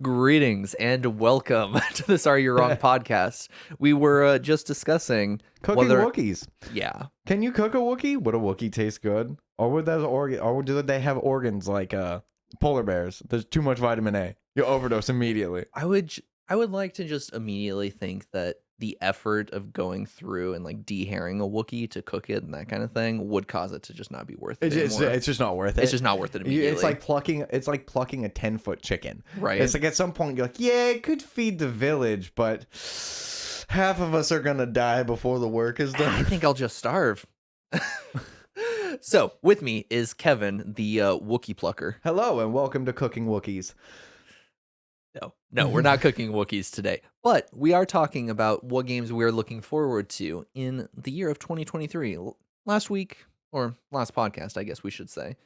Greetings and welcome to this Are You Wrong podcast. We were just discussing Cooking whether, Wookiees. yeah, Can you cook a Wookiee? Would a Wookiee taste good? Or would that organ? Or do they have organs like polar bears? There's too much vitamin A. You overdose immediately. I would like to just immediately think that the effort of going through and like dehairing a Wookiee to cook it and that kind of thing would cause it to just not be worth it anymore. It's just not worth it. It's just not worth it immediately. It's like plucking. It's like plucking a 10-foot chicken. Right. It's like at some point you're like, yeah, it could feed the village, but half of us are gonna die before the work is I done. think I'll just starve. So with me is Kevin, the Wookiee plucker. Hello and welcome to Cooking Wookiees. No, we're not cooking Wookiees today, but we are talking about what games we are looking forward to in the year of 2023. Last week, or last podcast, I guess we should say,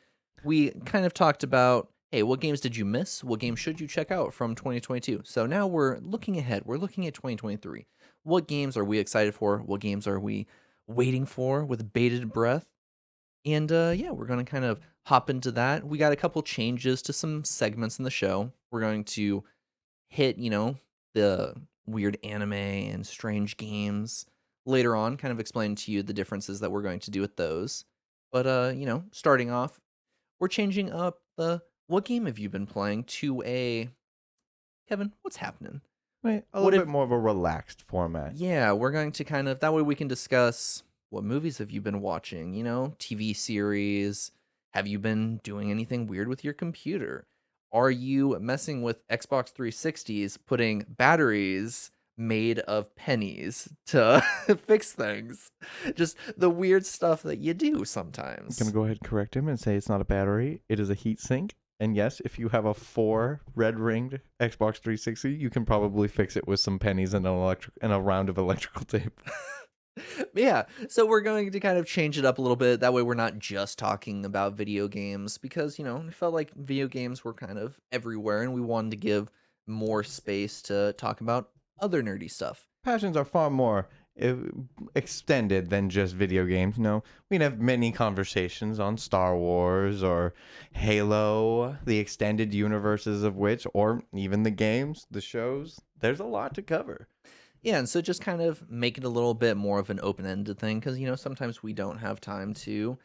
we kind of talked about, hey, what games did you miss? What games should you check out from 2022? So now we're looking ahead. We're looking at 2023. What games are we excited for? What games are we waiting for with bated breath? And yeah, we're going to kind of hop into that. We got a couple changes to some segments in the show. We're going to hit, the weird anime and strange games later on, kind of explain to you the differences that we're going to do with those. But, starting off, we're changing up the what game have you been playing to a Kevin, what's happening? Wait, a What little if- bit more of a relaxed format. Yeah, we're going to kind of that way we can discuss what movies have you been watching, TV series. Have you been doing anything weird with your computer? Are you messing with Xbox 360s, putting batteries made of pennies to fix things? Just the weird stuff that you do sometimes. I'm gonna go ahead and correct him and say it's not a battery. It is a heat sink. And yes, if you have a 4 red-ringed Xbox 360, you can probably fix it with some pennies and a round of electrical tape. Yeah, so we're going to kind of change it up a little bit. That way we're not just talking about video games because, I felt like video games were kind of everywhere and we wanted to give more space to talk about other nerdy stuff. Passions are far more extended than just video games. No, we can have many conversations on Star Wars or Halo, the extended universes of which, or even the games, the shows. There's a lot to cover. Yeah, and so just kind of make it a little bit more of an open-ended thing because, sometimes we don't have time to,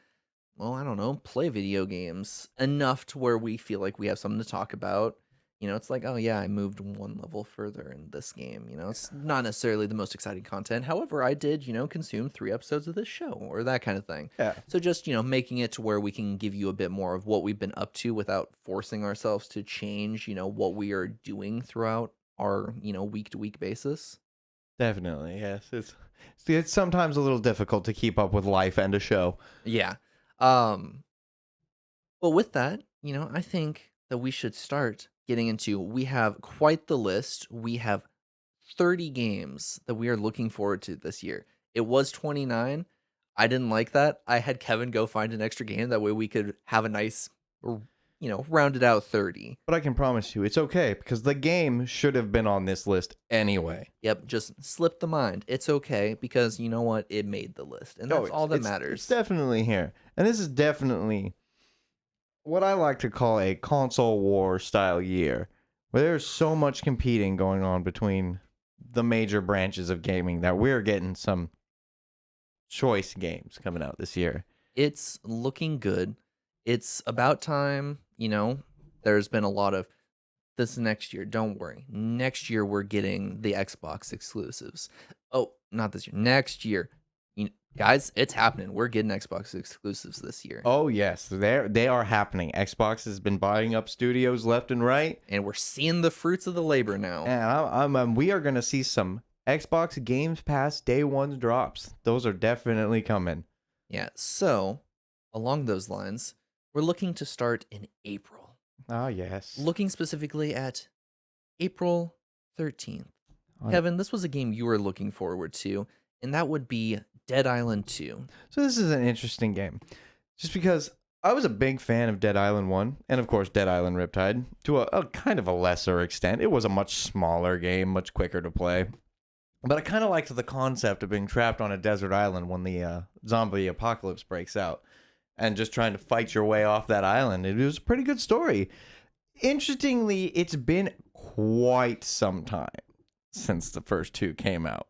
well, I don't know, play video games enough to where we feel like we have something to talk about. It's like, oh yeah, I moved one level further in this game. It's not necessarily the most exciting content. However, I did, consume 3 episodes of this show or that kind of thing. Yeah. So just, making it to where we can give you a bit more of what we've been up to without forcing ourselves to change, what we are doing throughout our, week-to-week basis. Definitely, yes. It's sometimes a little difficult to keep up with life and a show. Yeah. But with that, I think that we should start getting into, we have quite the list. We have 30 games that we are looking forward to this year. It was 29. I didn't like that. I had Kevin go find an extra game. That way we could have a nice, rounded out 30. But I can promise you, it's okay because the game should have been on this list anyway. Yep, just slip the mind. It's okay because you know what? It made the list. And that's all that matters. It's definitely here. And this is definitely what I like to call a console war style year, where there's so much competing going on between the major branches of gaming that we're getting some choice games coming out this year. It's looking good. It's about time, there's been a lot of this next year. Don't worry. Next year, we're getting the Xbox exclusives. Oh, not this year. Next year. Guys, it's happening. We're getting Xbox exclusives this year. Oh, yes. They are happening. Xbox has been buying up studios left and right. And we're seeing the fruits of the labor now. And we are going to see some Xbox Games Pass Day 1 drops. Those are definitely coming. Yeah, so along those lines, we're looking to start in April. Oh, yes. Looking specifically at April 13th. Kevin, this was a game you were looking forward to, and that would be Dead Island 2. So this is an interesting game. Just because I was a big fan of Dead Island 1, and of course Dead Island Riptide, to a kind of a lesser extent. It was a much smaller game, much quicker to play. But I kind of liked the concept of being trapped on a desert island when the zombie apocalypse breaks out. And just trying to fight your way off that island. It was a pretty good story. Interestingly, it's been quite some time since the first two came out.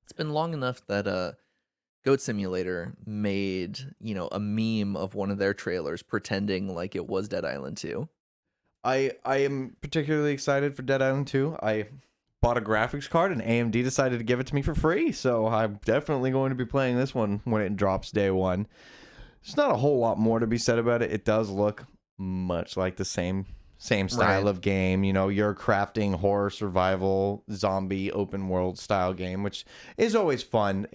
It's been long enough that Goat Simulator made, a meme of one of their trailers pretending like it was Dead Island 2. I am particularly excited for Dead Island 2. I bought a graphics card and AMD decided to give it to me for free, so I'm definitely going to be playing this one when it drops day one. There's not a whole lot more to be said about it. It does look much like the same style Right. of game. You know, you're crafting horror survival zombie open world style game, which is always fun.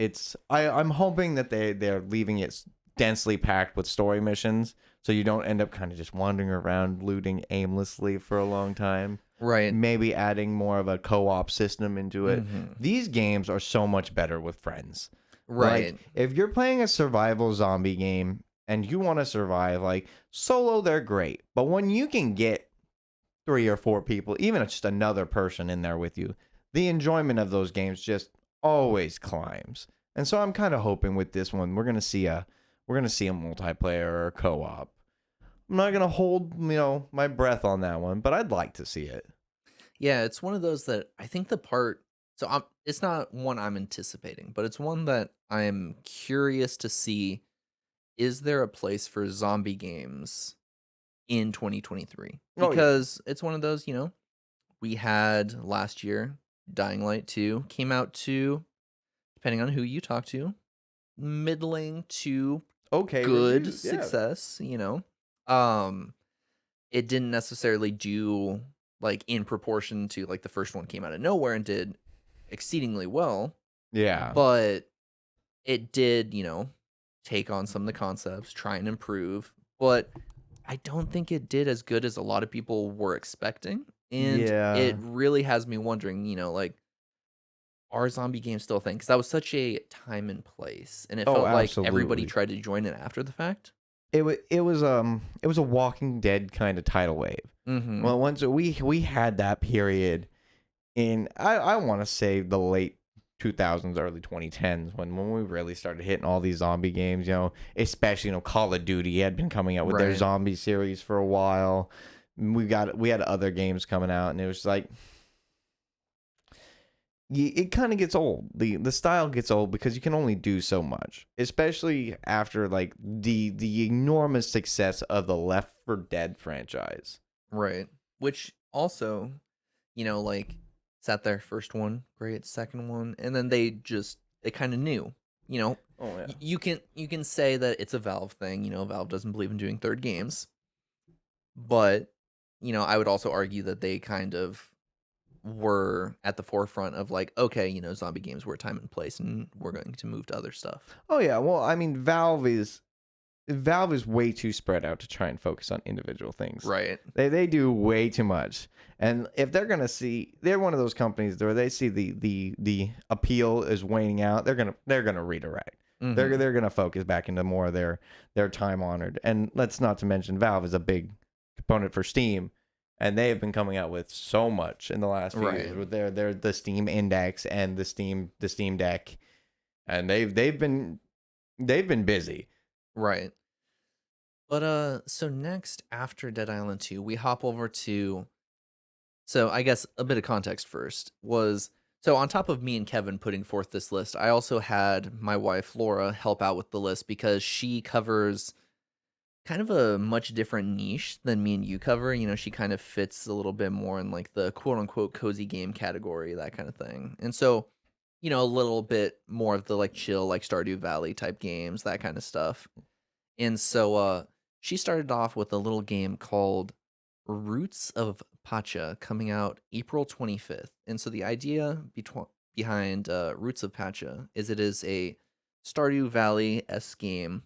I'm hoping that they're leaving it densely packed with story missions, so you don't end up kind of just wandering around looting aimlessly for a long time. Right. Maybe adding more of a co-op system into it. Hmm. These games are so much better with friends. Like, Right. if you're playing a survival zombie game and you want to survive, like, solo, they're great. But when you can get 3 or 4 people, even just another person in there with you, the enjoyment of those games just always climbs. And so I'm kind of hoping with this one we're gonna see a multiplayer or a co-op. I'm not gonna hold my breath on that one, but I'd like to see it. Yeah, it's one of those that I think the part. So it's not one I'm anticipating, but it's one that I'm curious to see. Is there a place for zombie games in 2023? Oh yeah, Because it's one of those, we had last year, Dying Light 2 came out to, depending on who you talk to, middling to okay good reviews, yeah. success. Um, it didn't necessarily do like in proportion to like the first one came out of nowhere and did exceedingly well, Yeah. but it did, take on some of the concepts, try and improve, but I don't think it did as good as a lot of people were expecting. And it Yeah. really has me wondering, like, are zombie games still a thing? Because that was such a time and place, and it Oh, felt like everybody absolutely. tried to join it after the fact. It was a Walking Dead kind of tidal wave. Mm-hmm. Well, once we had that period in I want to say the late 2000s, early 2010s when we really started hitting all these zombie games. Especially Call of Duty had been coming out with their Right. zombie series for a while. We had other games coming out, and it was like it kind of gets old. The style gets old because you can only do so much, especially after like the enormous success of the Left 4 Dead franchise. Right. Which also, like, sat there first one, great, second one, and then they kind of knew. You know, Oh yeah. you can say that it's a Valve thing. Valve doesn't believe in doing third games, but I would also argue that they kind of were at the forefront of like, okay, zombie games were a time and place, and we're going to move to other stuff. Oh yeah. Well, I mean, Valve is way too spread out to try and focus on individual things. Right. They do way too much. And if they're one of those companies where they see the appeal is waning out, they're gonna redirect. Mm-hmm. They're gonna focus back into more of their time honored. And let's not to mention Valve is a big component for Steam, and they have been coming out with so much in the last few Right. years with their the Steam Index and the Steam Deck, and they've been busy. Right. But so next after Dead Island 2, we hop over to. So I guess a bit of context first was, so on top of me and Kevin putting forth this list, I also had my wife Laura help out with the list because she covers kind of a much different niche than me and you cover. She kind of fits a little bit more in like the quote unquote cozy game category, that kind of thing. And so, a little bit more of the like chill, like Stardew Valley type games, that kind of stuff. And so she started off with a little game called Roots of Pacha coming out April 25th. And so the idea behind Roots of Pacha is it is a Stardew Valley-esque game,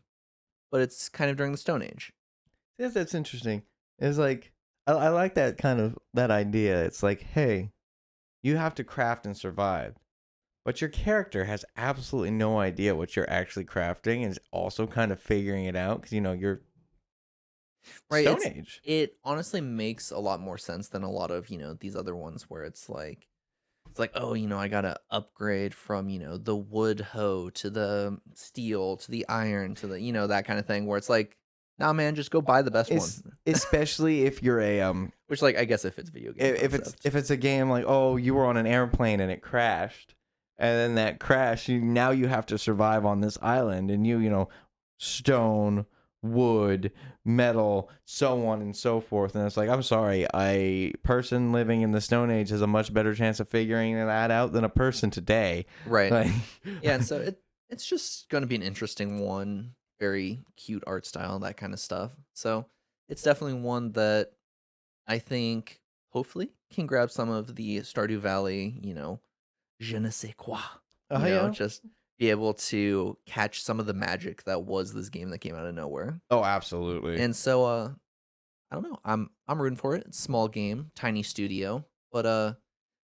but it's kind of during the Stone Age. Yes, that's interesting. It's like I like that kind of that idea. It's like, hey, you have to craft and survive, but your character has absolutely no idea what you're actually crafting, and is also kind of figuring it out because you're Right? Stone Age. It honestly makes a lot more sense than a lot of, these other ones where it's like, oh, I gotta upgrade from, the wood hoe to the steel to the iron to the, that kind of thing where it's like, nah man, just go buy the best It's one. especially if you're a Which, like, I guess if it's video game concept. if it's a game like, oh, you were on an airplane and it crashed, and then that crash, now you have to survive on this island, and you know, stone, wood, metal, so on and so forth. And it's like, I'm sorry, a person living in the Stone Age has a much better chance of figuring that out than a person today. Right. Like, Yeah, and so it's just going to be an interesting one. Very cute art style, that kind of stuff. So it's definitely one that I think hopefully can grab some of the Stardew Valley, je ne sais quoi, yeah. just be able to catch some of the magic that was this game that came out of nowhere. Oh, absolutely. And so I don't know. I'm rooting for it. It's a small game, tiny studio, but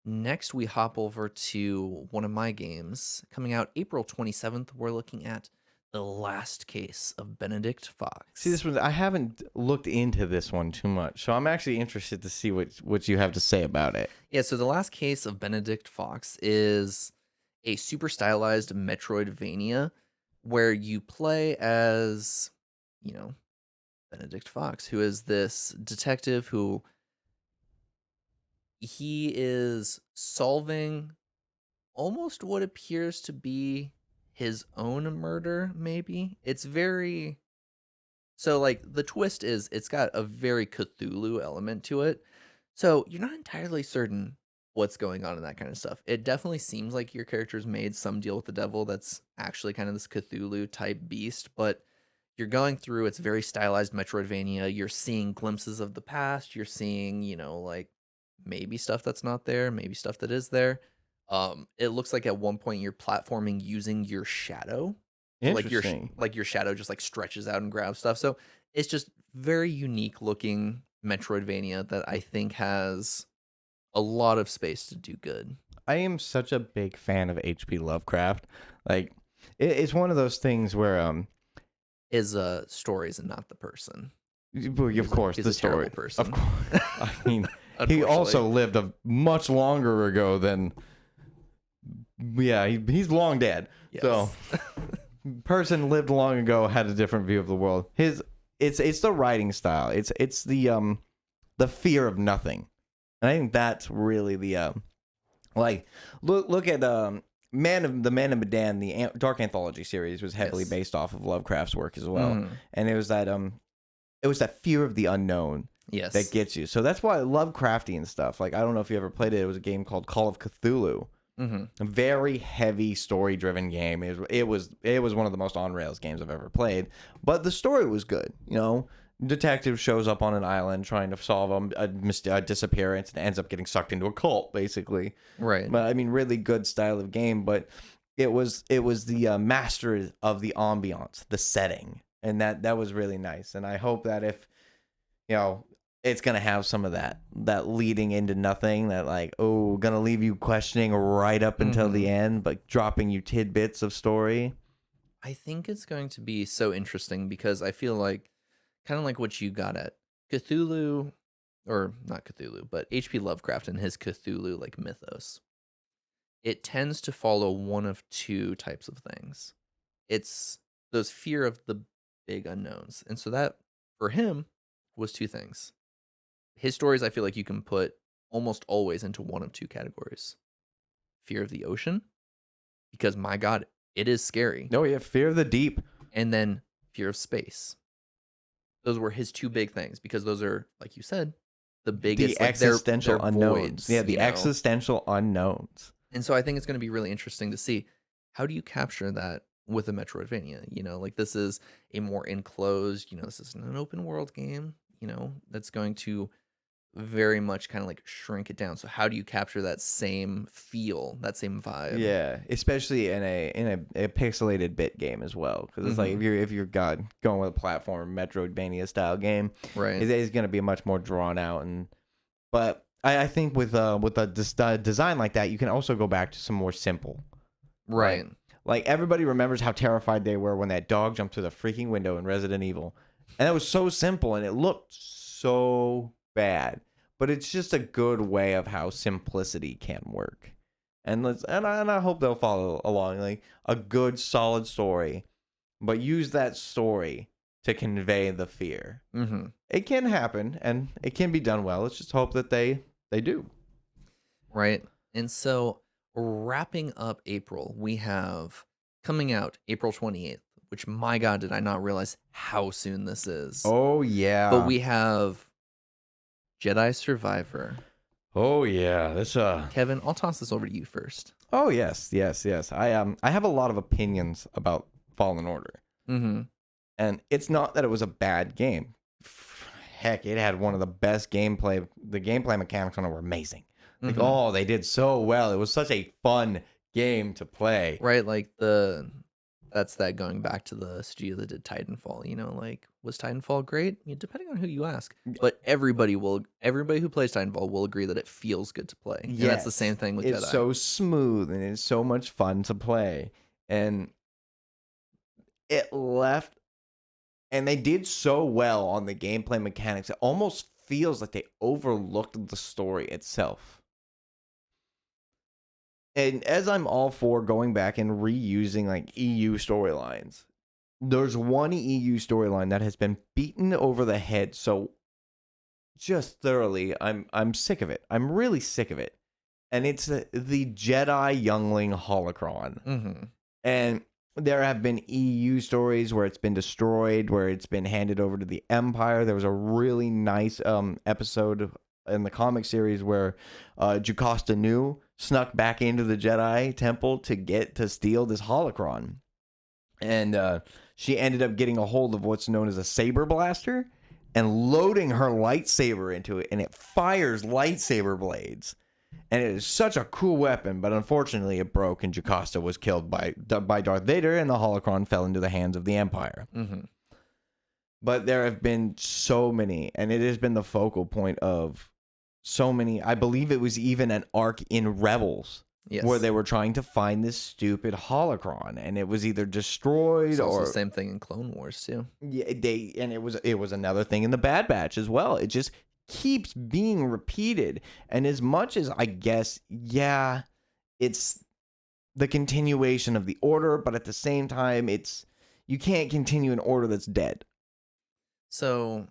next we hop over to one of my games coming out April 27th. We're looking at The Last Case of Benedict Fox. See, this one, I haven't looked into this one too much, so I'm actually interested to see what you have to say about it. Yeah, so The Last Case of Benedict Fox is a super stylized Metroidvania where you play as, Benedict Fox, who is this detective who he is solving almost what appears to be his own murder, maybe. It's very... So, like, the twist is it's got a very Cthulhu element to it. So, you're not entirely certain what's going on in that kind of stuff. It definitely seems like your character's made some deal with the devil that's actually kind of this Cthulhu type beast, but you're going through, it's very stylized Metroidvania. You're seeing glimpses of the past. You're seeing, like maybe stuff that's not there, maybe stuff that is there. It looks like at one point you're platforming using your shadow. So, Interesting. like your shadow just like stretches out and grabs stuff. So it's just very unique looking Metroidvania that I think has a lot of space to do good. I am such a big fan of H.P. Lovecraft. Like, it's one of those things where His stories and not the person. of course, he's the a terrible story. person. Of course, I mean, he also lived a much longer ago than. Yeah, he's long dead. Yes. So, person lived long ago had a different view of the world. It's the writing style. It's the fear of nothing, and I think that's really the like look at Man of Medan, the Dark Anthology series was heavily Yes. based off of Lovecraft's work as well, Mm. and it was that fear of the unknown Yes. that gets you. So that's why I love Crafty and stuff. Like, I don't know if you ever played it. It was a game called Call of Cthulhu. Mm-hmm. A very heavy story-driven game. It was one of the most on-rails games I've ever played. But the story was good. Detective shows up on an island trying to solve a disappearance and ends up getting sucked into a cult, basically. Right. But I mean, really good style of game. But it was the master of the ambiance, the setting, and that was really nice. And I hope that if it's gonna have some of that leading into nothing, that like, oh, gonna leave you questioning right up until the end, but dropping you tidbits of story. I think it's going to be so interesting because I feel like kind of like what you got at Cthulhu, or not Cthulhu, but H.P. Lovecraft and his Cthulhu like mythos. It tends to follow one of two types of things. It's those fear of the big unknowns. And so that for him was two things. His stories, I feel like you can put almost always into one of two categories. Fear of the ocean, because my God, it is scary. No, yeah, fear of the deep. And then fear of space. Those were his two big things because those are, like you said, the biggest, the existential they're unknowns. voids, Yeah, the existential unknowns. And so I think it's going to be really interesting to see how do you capture that with a Metroidvania. Like this is a more enclosed, this is an open world game, that's going to very much kind of like shrink it down. So how do you capture that same feel, that same vibe? Yeah, especially in a pixelated bit game as well, because it's like if you're going with a platform Metroidvania style game, right? It's going to be much more drawn out. But I think with a design like that, you can also go back to some more simple, right? Like everybody remembers how terrified they were when that dog jumped through the freaking window in Resident Evil, and it was so simple and it looked so bad. But it's just a good way of how simplicity can work, and I hope they'll follow along, like a good solid story, but use that story to convey the fear. Mm-hmm. It can happen, and it can be done well. Let's just hope that they do. Right. And so wrapping up April, we have coming out April 28th, which my God, did I not realize how soon this is. Oh yeah. But we have Jedi Survivor. Oh yeah. This Kevin, I'll toss this over to you first. Oh yes. I have a lot of opinions about Fallen Order. Mm-hmm. And it's not that it was a bad game. Heck, it had one of the best gameplay. The gameplay mechanics on it were amazing. Like, Mm-hmm. oh, they did so well. It was such a fun game to play. Right, like that's that going back to the studio that did Titanfall. Like, was Titanfall great? Depending on who you ask, but everybody who plays Titanfall will agree that it feels good to play. And that's the same thing with It's Jedi. so smooth and it's so much fun to play. And it left, and they did so well on the gameplay mechanics. It almost feels like they overlooked the story itself. And as I'm all for going back and reusing like EU storylines, there's one EU storyline that has been beaten over the head so just thoroughly. I'm sick of it. I'm really sick of it. And it's the Jedi youngling holocron. Mm-hmm. And there have been EU stories where it's been destroyed, where it's been handed over to the Empire. There was a really nice episode in the comic series where Jocasta Nu snuck back into the Jedi Temple to steal this holocron. And she ended up getting a hold of what's known as a saber blaster and loading her lightsaber into it, and it fires lightsaber blades. And it is such a cool weapon, but unfortunately it broke and Jocasta was killed by Darth Vader, and the holocron fell into the hands of the Empire. Mm-hmm. But there have been so many, and it has been the focal point of so many. I believe it was even an arc in Rebels, Yes. where they were trying to find this stupid holocron, and it was either destroyed It's also or the same thing in Clone Wars too. yeah, it was another thing in the Bad Batch as well. It just keeps being repeated, and as much as I guess, yeah, it's the continuation of the Order, but at the same time, you can't continue an Order that's dead. So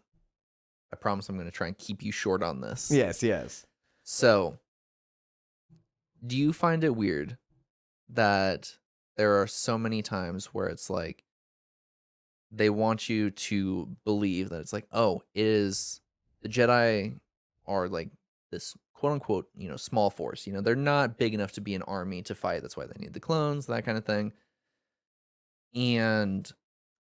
I promise I'm going to try and keep you short on this. Yes. So, do you find it weird that there are so many times where it's like they want you to believe that it's like, oh, it is the Jedi are like this quote unquote, small force. They're not big enough to be an army to fight. That's why they need the clones, that kind of thing. And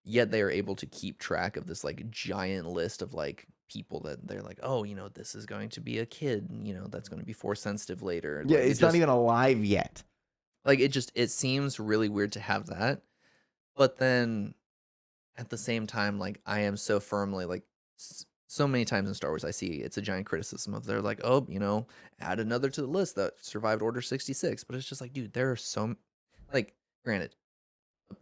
yet they are able to keep track of this like giant list of like people that they're like, oh, this is going to be a kid, that's going to be force sensitive later. Yeah, Like, it's not even alive yet. Like it seems really weird to have that. But then at the same time, like I am so firmly like so many times in Star Wars I see it's a giant criticism of they're like, oh, add another to the list that survived Order 66. But it's just like, dude, there are so like, granted,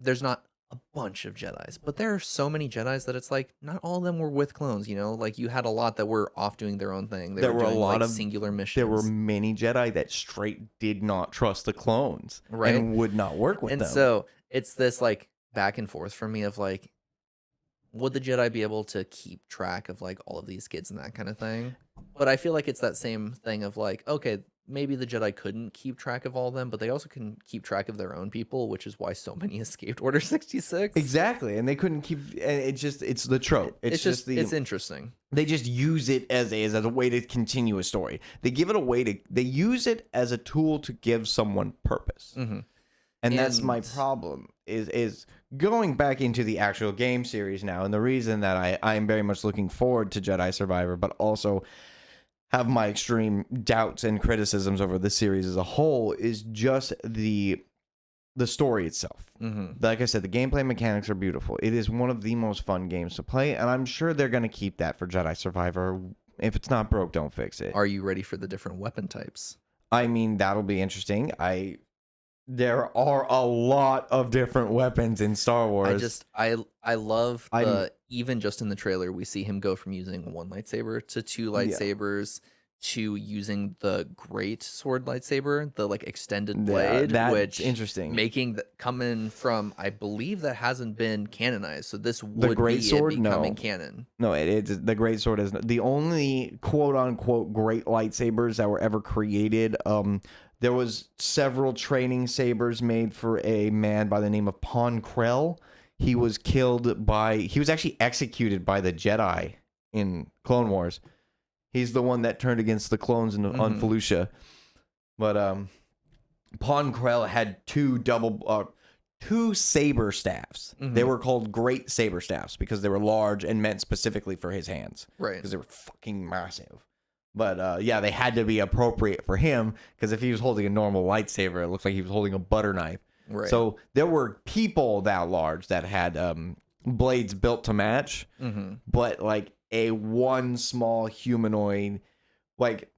there's not a bunch of Jedis, but there are so many Jedis that it's like not all of them were with clones. Like you had a lot that were off doing their own thing. There were doing, a lot like, of singular missions. There were many Jedi that straight did not trust the clones, right, and would not work with them. And so it's this like back and forth for me of like, would the Jedi be able to keep track of like all of these kids and that kind of thing? But I feel like it's that same thing of like, okay, maybe the Jedi couldn't keep track of all of them, but they also can keep track of their own people, which is why so many escaped Order 66. Exactly, and they couldn't keep. And it's the trope. It's interesting. They just use it as a way to continue a story. They give it a way to. They use it as a tool to give someone purpose. Mm-hmm. And that's my problem. Is going back into the actual game series now, and the reason that I am very much looking forward to Jedi Survivor, but also have my extreme doubts and criticisms over the series as a whole, is just the story itself. Mm-hmm. Like I said, the gameplay mechanics are beautiful. It is one of the most fun games to play, and I'm sure they're going to keep that for Jedi Survivor. If it's not broke, don't fix it. Are you ready for the different weapon types? I mean, that'll be interesting. There are a lot of different weapons in Star Wars. I love even just in the trailer we see him go from using one lightsaber to two lightsabers to using the great sword lightsaber, the like extended Yeah, blade, that's which interesting. making coming from, I believe that hasn't been canonized, so this The would great be it sword, becoming no. canon. No, it's the great sword is the only quote unquote great lightsabers that were ever created. There was several training sabers made for a man by the name of Pon Krell. He was actually executed by the Jedi in Clone Wars. He's the one that turned against the clones on Felucia. But Pon Krell had two saber staffs. They were called great saber staffs because they were large and meant specifically for his hands. Right. Because they were fucking massive. But yeah, they had to be appropriate for him because if he was holding a normal lightsaber, it looked like he was holding a butter knife. Right. So there were people that large that had blades built to match, but like a one small humanoid, like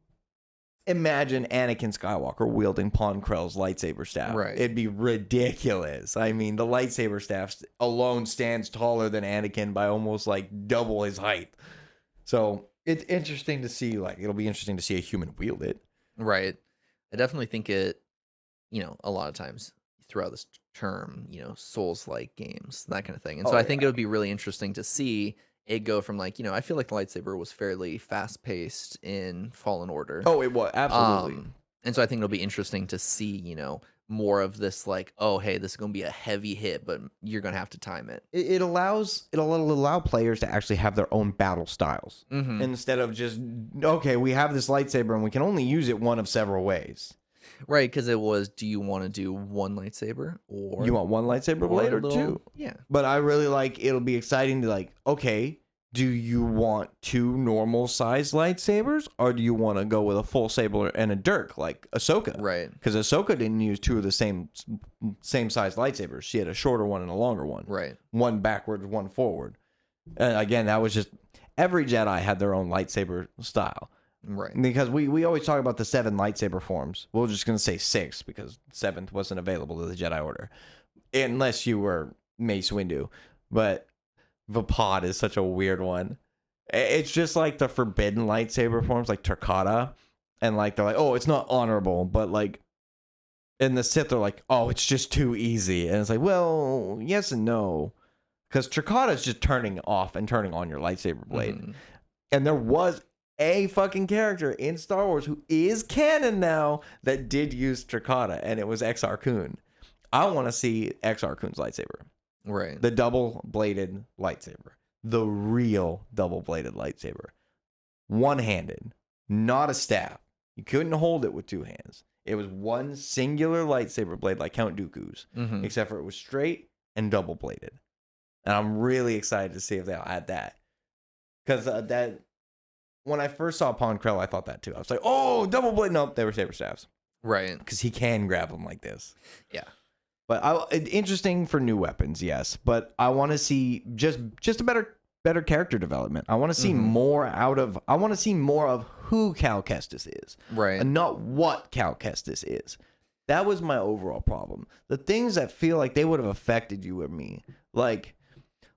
imagine Anakin Skywalker wielding Pon Krell's lightsaber staff. Right. It'd be ridiculous. I mean, the lightsaber staff alone stands taller than Anakin by almost like double his height. So it's interesting to see, like, it'll be interesting to see a human wield it. Right. I definitely think it, a lot of times throughout this term, Souls-like games, that kind of thing. And so I think it would be really interesting to see it go from like, I feel like the lightsaber was fairly fast-paced in Fallen Order. Oh, it was absolutely. And so I think it'll be interesting to see, more of this like, oh, hey, this is going to be a heavy hit, but you're going to have to time it. It'll allow players to actually have their own battle styles instead of just, okay, we have this lightsaber and we can only use it one of several ways. Right, because it was, do you want to do one lightsaber or you want one lightsaber blade or two? Yeah. But I really it'll be exciting to like, okay, do you want two normal sized lightsabers or do you want to go with a full saber and a dirk like Ahsoka? Right. Because Ahsoka didn't use two of the same size lightsabers. She had a shorter one and a longer one. Right. One backwards, one forward. And again, that was just every Jedi had their own lightsaber style. Right. Because we always talk about the 7 lightsaber forms. We're just going to say 6 because 7th wasn't available to the Jedi Order. Unless you were Mace Windu. But Vapad is such a weird one. It's just like the forbidden lightsaber forms, like Terkata. And like they're like, oh, it's not honorable. But like in the Sith, they're like, oh, it's just too easy. And it's like, well, yes and no. Because Terkata is just turning off and turning on your lightsaber blade. And there was a fucking character in Star Wars who is canon now that did use Terkata, and it was Exar Kun. I want to see Exar Kun's lightsaber. Right. The double-bladed lightsaber. The real double-bladed lightsaber. One-handed. Not a staff. You couldn't hold it with 2 hands. It was one singular lightsaber blade like Count Dooku's, except for it was straight and double-bladed. And I'm really excited to see if they'll add that. Because when I first saw Pon Krell, I thought that too. I was like, oh, double blade. Nope, they were saber staffs. Right. Because he can grab them like this. Yeah. But interesting for new weapons, yes. But I want to see just a better character development. I want to see more I want to see more of who Cal Kestis is. Right. And not what Cal Kestis is. That was my overall problem. The things that feel like they would have affected you or me. Like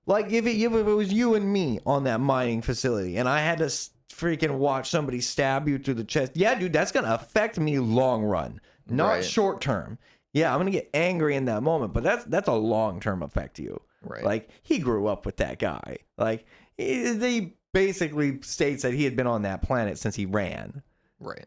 if it was you and me on that mining facility and I had to freaking watch somebody stab you through the chest. Yeah, dude, that's going to affect me long run, not short term. Yeah, I'm going to get angry in that moment, but that's a long-term effect to you. Right. Like, he grew up with that guy. Like, he basically states that he had been on that planet since he ran. Right.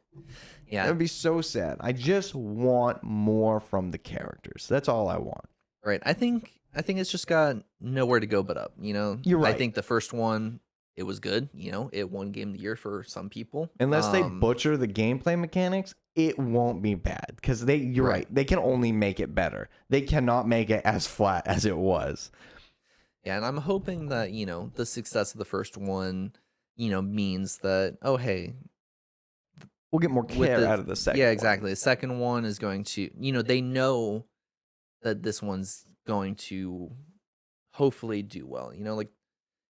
Yeah. That would be so sad. I just want more from the characters. That's all I want. Right. I think it's just got nowhere to go but up, You're right. I think the first one, it was good. It won Game of the Year for some people. Unless they butcher the gameplay mechanics, it won't be bad. Because you're right. They can only make it better. They cannot make it as flat as it was. Yeah, and I'm hoping that, the success of the first one, means that, oh, hey, we'll get more care out of the second one. Yeah, exactly. The second one is going to, they know that this one's going to hopefully do well.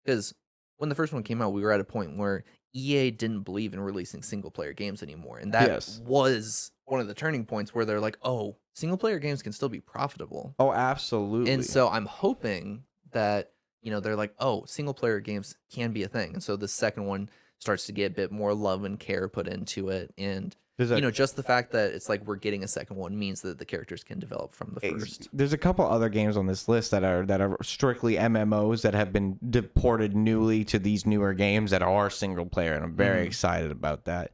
Because when the first one came out, we were at a point where EA didn't believe in releasing single-player games anymore. And that was one of the turning points where they're like, oh, single-player games can still be profitable. Oh, absolutely. And so I'm hoping that, they're like, oh, single-player games can be a thing. And so the second one starts to get a bit more love and care put into it. And, There's a just the fact that it's like we're getting a second one means that the characters can develop from the first. there's a couple other games on this list that are strictly MMOs that have been deported newly to these newer games that are single player, and I'm very excited about that.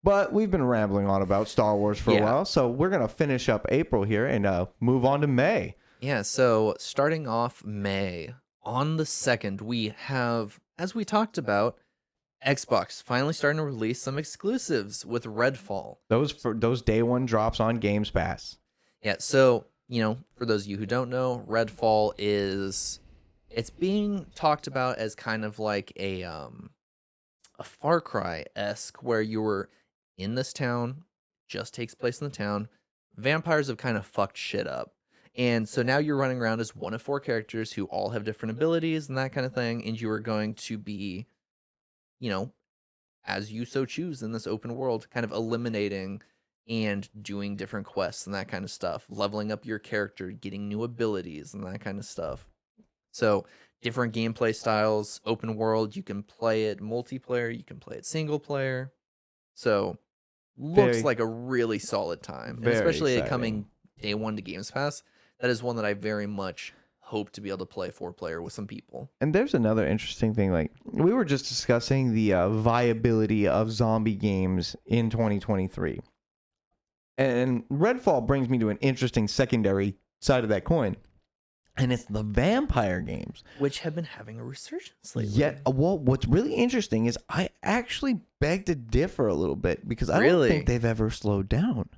But we've been rambling on about Star Wars for a while, so we're gonna finish up April here and move on to May. Yeah, so starting off May, on the 2nd, we have, as we talked about, Xbox finally starting to release some exclusives with Redfall. Those day one drops on Games Pass. Yeah, so, for those of you who don't know, Redfall it's being talked about as kind of like a Far Cry-esque, where you were in this town, just takes place in the town. Vampires have kind of fucked shit up. And so now you're running around as one of 4 characters who all have different abilities and that kind of thing, and you are going to be, as you so choose in this open world, kind of eliminating and doing different quests and that kind of stuff, leveling up your character, getting new abilities and that kind of stuff. So different gameplay styles, open world, you can play it multiplayer, you can play it single player. So looks like a really solid time, and especially it coming day one to Games Pass. That is one that I very much hope to be able to play 4-player with some people. And there's another interesting thing. Like, we were just discussing the viability of zombie games in 2023. And Redfall brings me to an interesting secondary side of that coin. And it's the vampire games, which have been having a resurgence lately. Yet, well, what's really interesting is I actually beg to differ a little bit, because I don't think they've ever slowed down.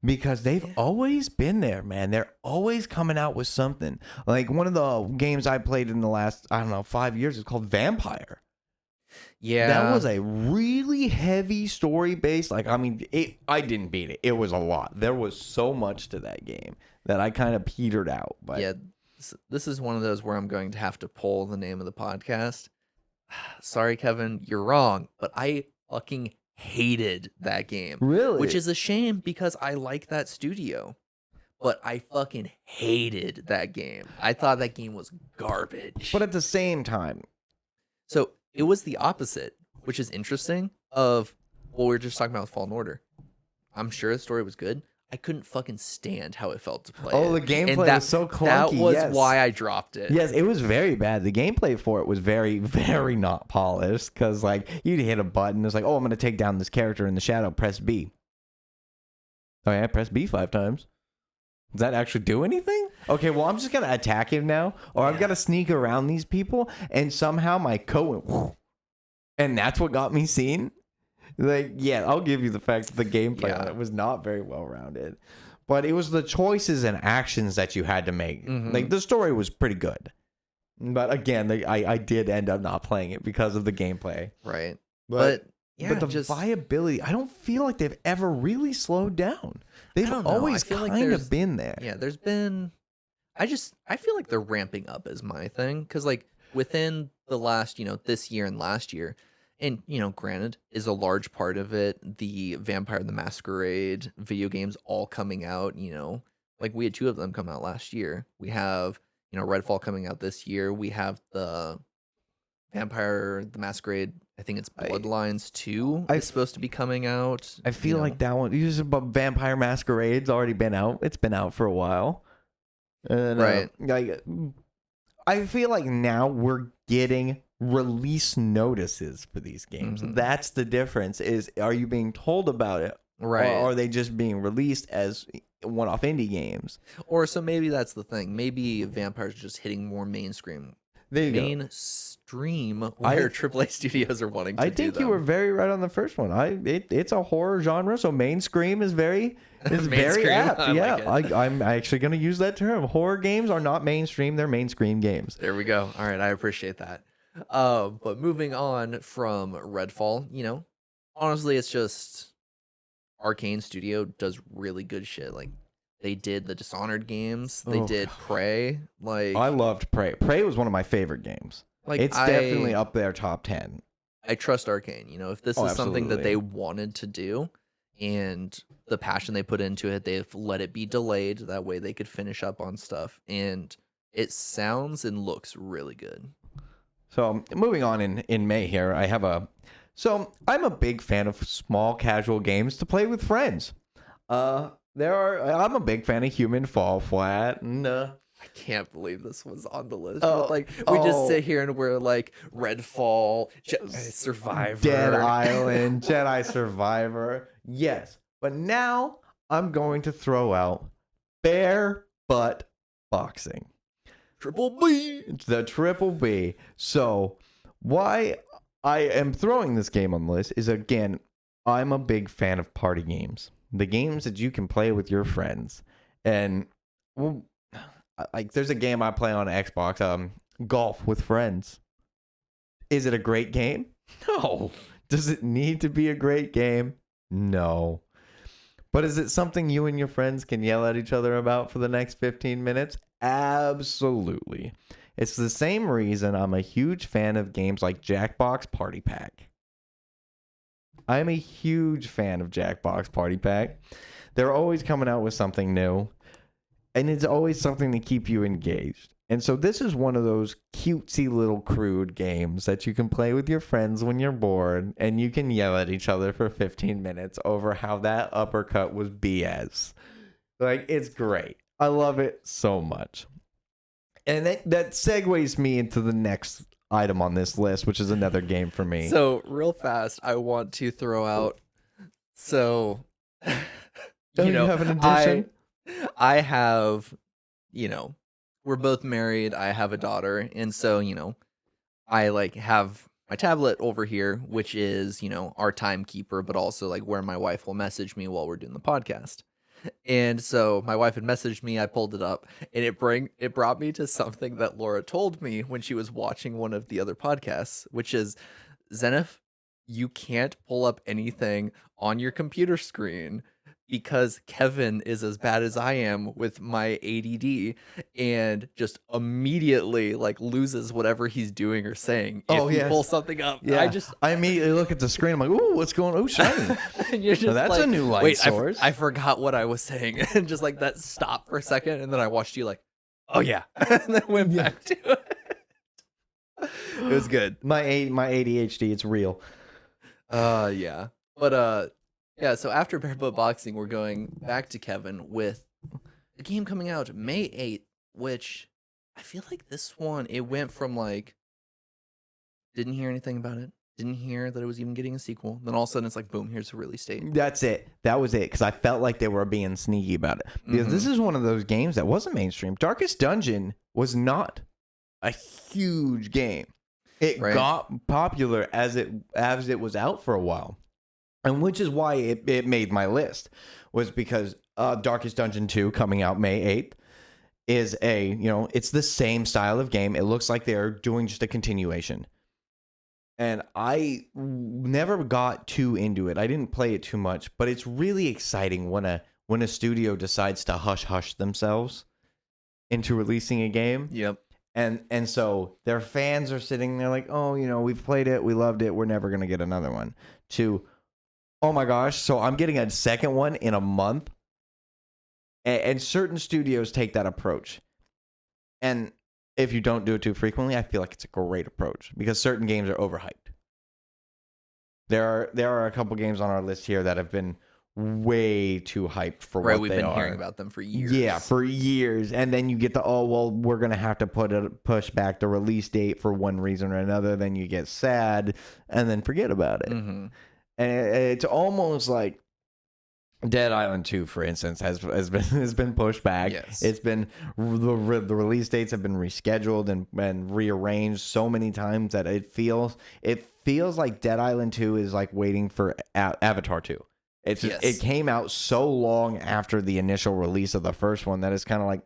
Because they've always been there, man. They're always coming out with something. Like, one of the games I played in the last, 5 years is called Vampire. Yeah. That was a really heavy story-based, I didn't beat it. It was a lot. There was so much to that game that I kind of petered out. But yeah, this is one of those where I'm going to have to pull the name of the podcast. Sorry, Kevin, you're wrong, but I fucking hated that game. Really? Which is a shame, because I like that studio. But I fucking hated that game. I thought that game was garbage. But at the same time. So it was the opposite, which is interesting, of what we were just talking about with Fallen Order. I'm sure the story was good. I couldn't fucking stand how it felt to play it. The gameplay was so clunky. That was why I dropped it. Yes, it was very bad. The gameplay for it was very, very not polished, because, you'd hit a button. It's like, I'm going to take down this character in the shadow. Press B. Oh, yeah, press B 5 times. Does that actually do anything? Okay, well, I'm just going to attack him now, or I've got to sneak around these people, and somehow my coat went, and that's what got me seen. I'll give you the fact that the gameplay on it was not very well rounded, but it was the choices and actions that you had to make. The story was pretty good, but again, I did end up not playing it because of the gameplay. Right, but the viability, I don't feel like they've ever really slowed down. They've always kind of been there. Yeah, there's been. I feel like they're ramping up is my thing, because within the last this year and last year. And, granted, is a large part of it the Vampire the Masquerade video games all coming out, we had 2 of them come out last year. We have, Redfall coming out this year. We have the Vampire the Masquerade, I think it's Bloodlines 2 is supposed to be coming out. I feel like that one, Vampire Masquerade's already been out. It's been out for a while. And, right. I feel like now we're getting release notices for these games. That's the difference. Are you being told about it, right, or are they just being released as one-off indie games? Or so maybe that's the thing. Maybe Vampire's just hitting more mainstream. Where AAA studios are wanting to do. I think you were very right on the first one. It's a horror genre, so mainstream is very apt. I'm actually going to use that term. Horror games are not mainstream; they're mainstream games. There we go. All right, I appreciate that. But moving on from Redfall, honestly, it's just Arcane Studio does really good shit. They did the Dishonored games. They did Prey. I loved Prey. Prey was one of my favorite games. It's definitely up there, top 10. I trust Arcane. If this is something that they wanted to do, and the passion they put into it, they've let it be delayed. That way they could finish up on stuff. And it sounds and looks really good. So moving on in May here, So I'm a big fan of small casual games to play with friends. I'm a big fan of Human Fall Flat and I can't believe this was on the list. oh But like, we just oh sit here and we're like Redfall, Survivor, Dead Island, Jedi Survivor. Yes, but now I'm going to throw out bare butt boxing. Triple B. It's the triple B. So why I am throwing this game on the list is, again, I'm a big fan of party games. The games that you can play with your friends. And well, like there's a game I play on Xbox, golf with friends. Is it a great game? No. Does it need to be a great game? No. But is it something you and your friends can yell at each other about for the next 15 minutes? Absolutely. It's the same reason I'm a huge fan of games like Jackbox Party Pack. I'm a huge fan of Jackbox Party Pack. They're always coming out with something new, and it's always something to keep you engaged. And so this is one of those cutesy little crude games that you can play with your friends when you're bored, and you can yell at each other for 15 minutes over how that uppercut was BS. Like, it's great. I love it so much. And that segues me into the next item on this list, which is another game for me. So real fast, I want to throw out. So, you have an addition? I have, we're both married. I have a daughter, and so I like have my tablet over here, which is our timekeeper, but also like where my wife will message me while we're doing the podcast. And so my wife had messaged me, I pulled it up, and it brought me to something that Laura told me when she was watching one of the other podcasts, which is, Zenith, you can't pull up anything on your computer screen because Kevin is as bad as I am with my ADD and just immediately like loses whatever he's doing or saying if you pull something up. Yeah, I immediately look at the screen. I'm like, "Ooh, what's going on? Oh, shiny!" And you're just that's like, a new light wait, source. I forgot what I was saying, and just like that stopped for a second, and then I watched you like, oh yeah, and then went back to it. It was good. My ADHD, it's real. Yeah, but yeah. So after Barefoot Boxing, we're going back to Kevin with a game coming out May 8th, which I feel like this one, it went from like, didn't hear anything about it, didn't hear that it was even getting a sequel, then all of a sudden it's like, boom, here's a release date. That's it. That was it, because I felt like they were being sneaky about it. Because this is one of those games that wasn't mainstream. Darkest Dungeon was not a huge game. It got popular as it was out for a while. And which is why it made my list, was because Darkest Dungeon 2 coming out May 8th is it's the same style of game. It looks like they're doing just a continuation. And I never got too into it. I didn't play it too much, but it's really exciting when a studio decides to hush themselves into releasing a game. Yep. And so their fans are sitting there like, oh, we've played it, we loved it, we're never gonna get another one. To, oh my gosh, so I'm getting a second one in a month. And certain studios take that approach. And if you don't do it too frequently, I feel like it's a great approach because certain games are overhyped. There are a couple games on our list here that have been way too hyped for what they are. We've been hearing about them for years. Yeah, for years. And then you get we're going to have to push back the release date for one reason or another. Then you get sad and then forget about it. Mm-hmm. And it's almost like Dead Island 2, for instance, has been pushed back. Yes. It's been the release dates have been rescheduled and rearranged so many times that it feels like Dead Island 2 is like waiting for Avatar 2. It's just, it came out so long after the initial release of the first one that it's kind of like,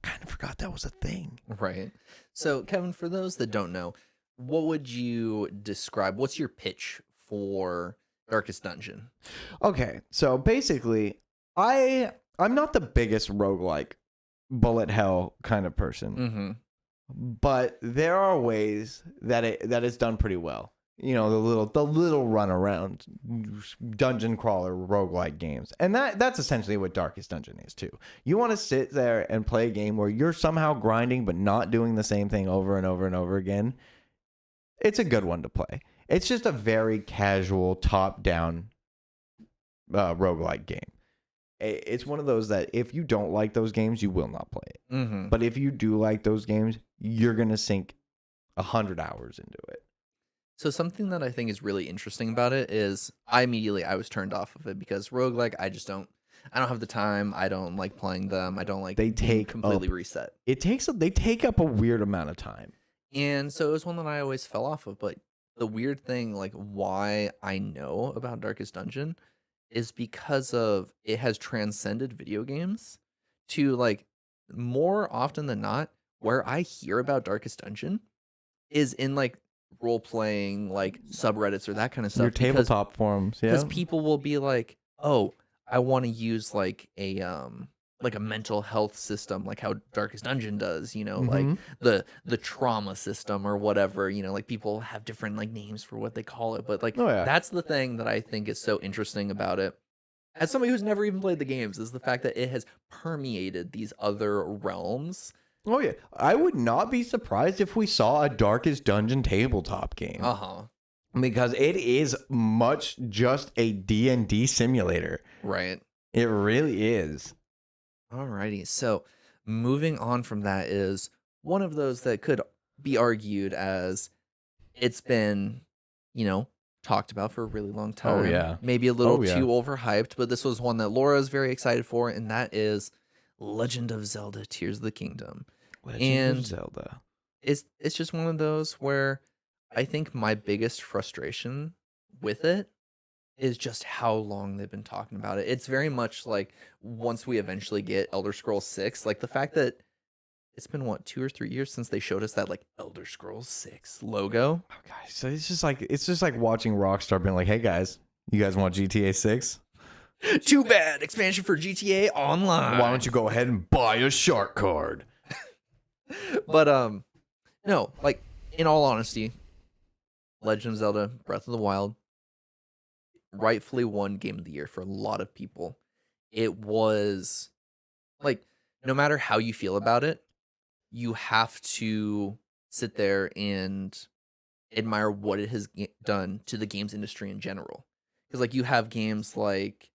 kind of forgot that was a thing. Right. So, Kevin, for those that don't know, what would you describe? What's your pitch for Darkest Dungeon? Okay, so basically, I'm not the biggest roguelike bullet hell kind of person, but there are ways that it's done pretty well. the little run around dungeon crawler roguelike games. And that's essentially what Darkest Dungeon is too. You want to sit there and play a game where you're somehow grinding but not doing the same thing over and over and over again. It's a good one to play. It's just a very casual top-down roguelike game. It's one of those that if you don't like those games, you will not play it. Mm-hmm. But if you do like those games, you're going to sink 100 hours into it. So something that I think is really interesting about it is I was turned off of it because roguelike, I don't have the time. I don't like playing them. I don't like They being take completely reset. They take up a weird amount of time. And so it was one that I always fell off of. But the weird thing, like why I know about Darkest Dungeon is because of it has transcended video games to like more often than not, where I hear about Darkest Dungeon is in like role playing, like subreddits or that kind of stuff. Your tabletop forums, yeah. Because people will be like, "Oh, I want to use like a mental health system, like how Darkest Dungeon does, like the trauma system or whatever, like people have different like names for what they call it, but like that's the thing that I think is so interesting about it. As somebody who's never even played the games, is the fact that it has permeated these other realms. Oh yeah, I would not be surprised if we saw a Darkest Dungeon tabletop game. Because it is much just a D&D simulator. Right. It really is. Alrighty, so moving on from that is one of those that could be argued as it's been, talked about for a really long time. Oh yeah. Maybe a little too overhyped, but this was one that Laura is very excited for, and that is Legend of Zelda: Tears of the Kingdom. Legend of Zelda. It's just one of those where I think my biggest frustration with it is just how long they've been talking about it. It's very much like once we eventually get Elder Scrolls 6, like the fact that it's been 2 or 3 years since they showed us that like Elder Scrolls 6 logo. Oh guys, so it's just like watching Rockstar being like, "Hey guys, you guys want GTA 6? Too bad, expansion for GTA Online. Why don't you go ahead and buy a shark card?" But no, like in all honesty, Legend of Zelda Breath of the Wild rightfully won Game of the Year for a lot of people. It was like, no matter how you feel about it, you have to sit there and admire what it has done to the games industry in general. Because like you have games like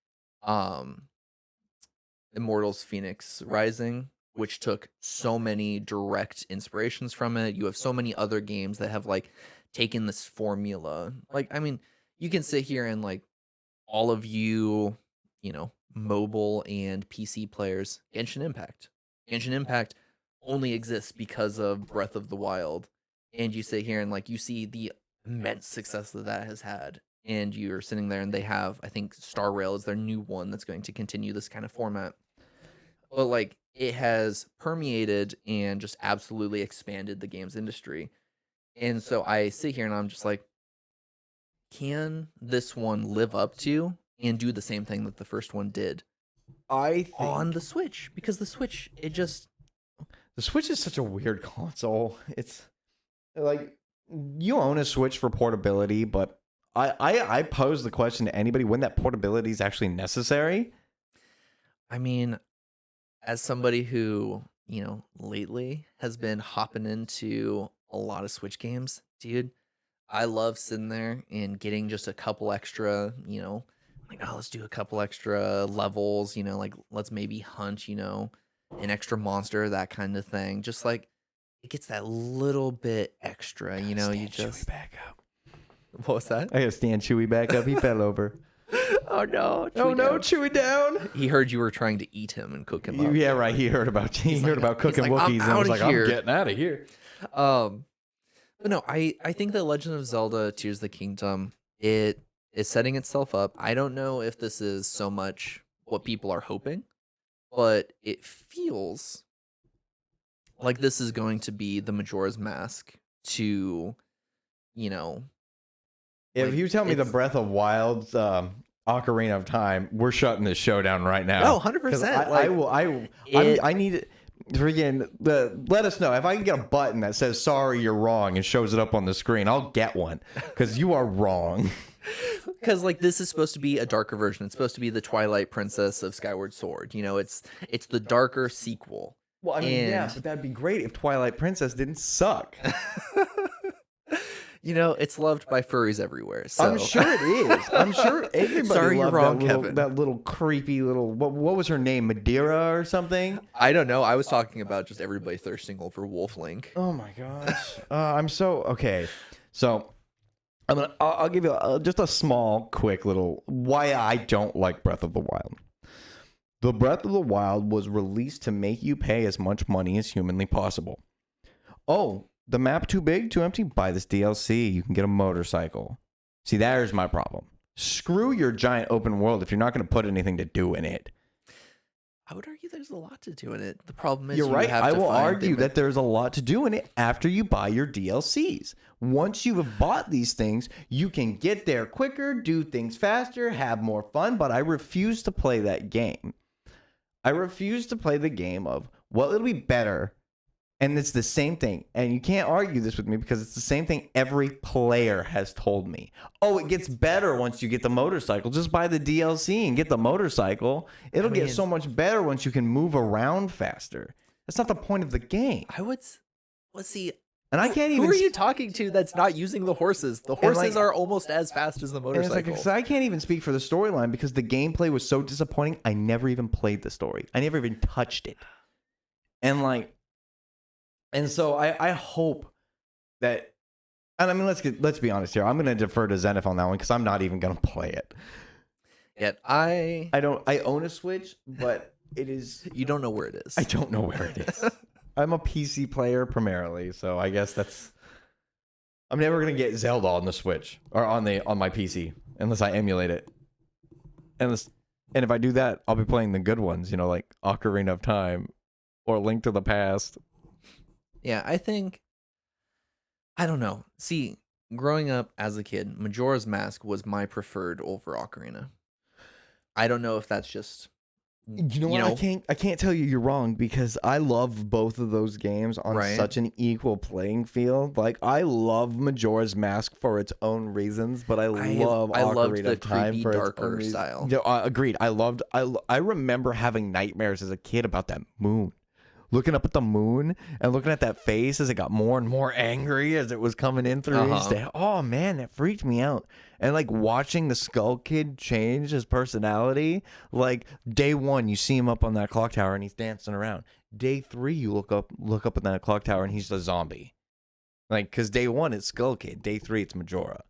Immortals Phoenix Rising, which took so many direct inspirations from it. You have so many other games that have like taken this formula. Like, I mean, you can sit here and like all of you, mobile and PC players, Genshin Impact. Genshin Impact only exists because of Breath of the Wild. And you sit here and like you see the immense success that has had. And you're sitting there and they have, I think Star Rail is their new one that's going to continue this kind of format. But like it has permeated and just absolutely expanded the games industry. And so I sit here and I'm just like, can this one live up to and do the same thing that the first one did? I think on the Switch, because the Switch is such a weird console. It's like you own a Switch for portability, but I pose the question to anybody when that portability is actually necessary. I mean, as somebody who, lately has been hopping into a lot of Switch games, dude, I love sitting there and getting just a couple extra, like, oh, let's do a couple extra levels, like let's maybe hunt, an extra monster, that kind of thing. Just like it gets that little bit extra, you just Chewie back up. What was that? I gotta stand Chewie back up. He fell over. Oh no! Chewie down. He heard you were trying to eat him and cook him up. Yeah, right. He heard about cooking Wookiees and was like, "I'm getting out of here." But no, I think that Legend of Zelda: Tears of the Kingdom, it is setting itself up. I don't know if this is so much what people are hoping, but it feels like this is going to be the Majora's Mask to, If you tell me the Breath of Wild's Ocarina of Time, we're shutting this show down right now. No, 100%. I need it. Let us know if I can get a button that says "Sorry, you're wrong" and shows it up on the screen. I'll get one because you are wrong. Because like this is supposed to be a darker version. It's supposed to be the Twilight Princess of Skyward Sword. You know, it's the darker sequel. Well, I mean, yeah, And- but that'd be great if Twilight Princess didn't suck. You know, it's loved by furries everywhere. So. I'm sure it is. I'm sure everybody Sorry, you're loved wrong, that little, Kevin. that little creepy little. What was her name? Madeira or something? I don't know. I was talking about just everybody thirsting over Wolf Link. Oh my gosh. I'm so okay. So I'll give you just a small, quick little why I don't like Breath of the Wild. The Breath of the Wild was released to make you pay as much money as humanly possible. Oh, the map too big, too empty? Buy this DLC. You can get a motorcycle. See, there's my problem. Screw your giant open world if you're not going to put anything to do in it. I would argue there's a lot to do in it. The problem is You're right. have I to will find argue that there's a lot to do in it after you buy your DLCs. Once you have bought these things, you can get there quicker, do things faster, have more fun, but I refuse to play that game. I refuse to play the game of, well, it'll be better. And it's the same thing. And you can't argue this with me because it's the same thing every player has told me. Oh, it gets better once you get the motorcycle. Just buy the DLC and get the motorcycle. It'll get so much better once you can move around faster. That's not the point of the game. Let's see. And I can't even. Who are you talking to that's not using the horses? The horses are almost as fast as the motorcycle. And it's like, I can't even speak for the storyline because the gameplay was so disappointing. I never even played the story. I never even touched it. And so I hope that, and I mean, let's be honest here. I'm going to defer to Zenith on that one because I'm not even going to play it. Yet I own a Switch, but it is. You don't know where it is. I don't know where it is. I'm a PC player primarily, so I guess I'm never going to get Zelda on the Switch or on my PC unless I emulate it. And if I do that, I'll be playing the good ones, like Ocarina of Time or Link to the Past. Yeah, I don't know. See, growing up as a kid, Majora's Mask was my preferred over Ocarina. I don't know if that's just You know what? I can't tell you you're wrong because I love both of those games on such an equal playing field. Like I love Majora's Mask for its own reasons, but I love Ocarina the of Time creepy, for darker its own style. reasons. Agreed. I remember having nightmares as a kid about that moon. Looking up at the moon and looking at that face as it got more and more angry as it was coming in through each day. Oh man, that freaked me out. And like watching the Skull Kid change his personality. Like day 1, you see him up on that clock tower and he's dancing around. Day 3, you look up at that clock tower and he's a zombie. Like, because day 1 it's Skull Kid, day 3 it's Majora.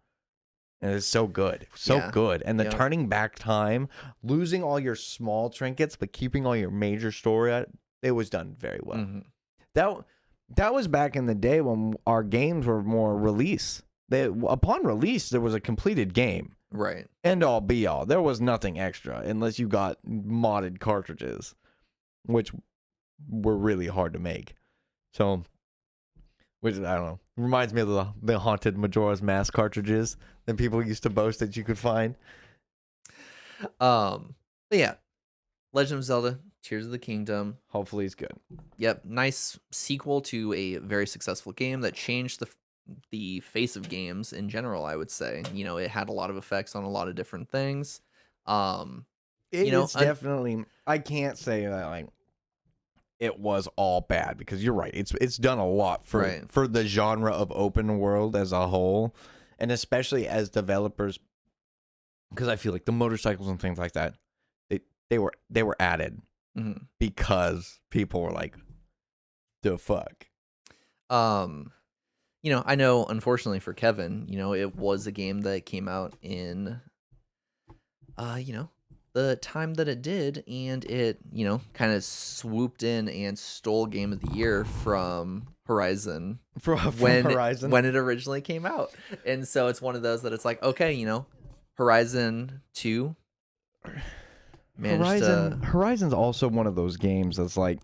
And it's so good. Good. And the turning back time, losing all your small trinkets, but keeping all your major story, it was done very well. Mm-hmm. That was back in the day when our games were more release. Upon release, there was a completed game. Right. End all be all. There was nothing extra unless you got modded cartridges, which were really hard to make. So, which I don't know, reminds me of the haunted Majora's Mask cartridges that people used to boast that you could find. But yeah, Legend of Zelda: Tears of the Kingdom. Hopefully, it's good. Yep, nice sequel to a very successful game that changed the face of games in general. I would say, it had a lot of effects on a lot of different things. It's definitely. I can't say that like it was all bad because you're right. It's done a lot for the genre of open world as a whole, and especially as developers, because I feel like the motorcycles and things like that, they were added because people were like, the fuck. I know, unfortunately for Kevin, it was a game that came out in, the time that it did, and it, kind of swooped in and stole Game of the Year from Horizon from Horizon when it originally came out. And so it's one of those that it's like, okay, Horizon 2 Horizon's also one of those games that's like,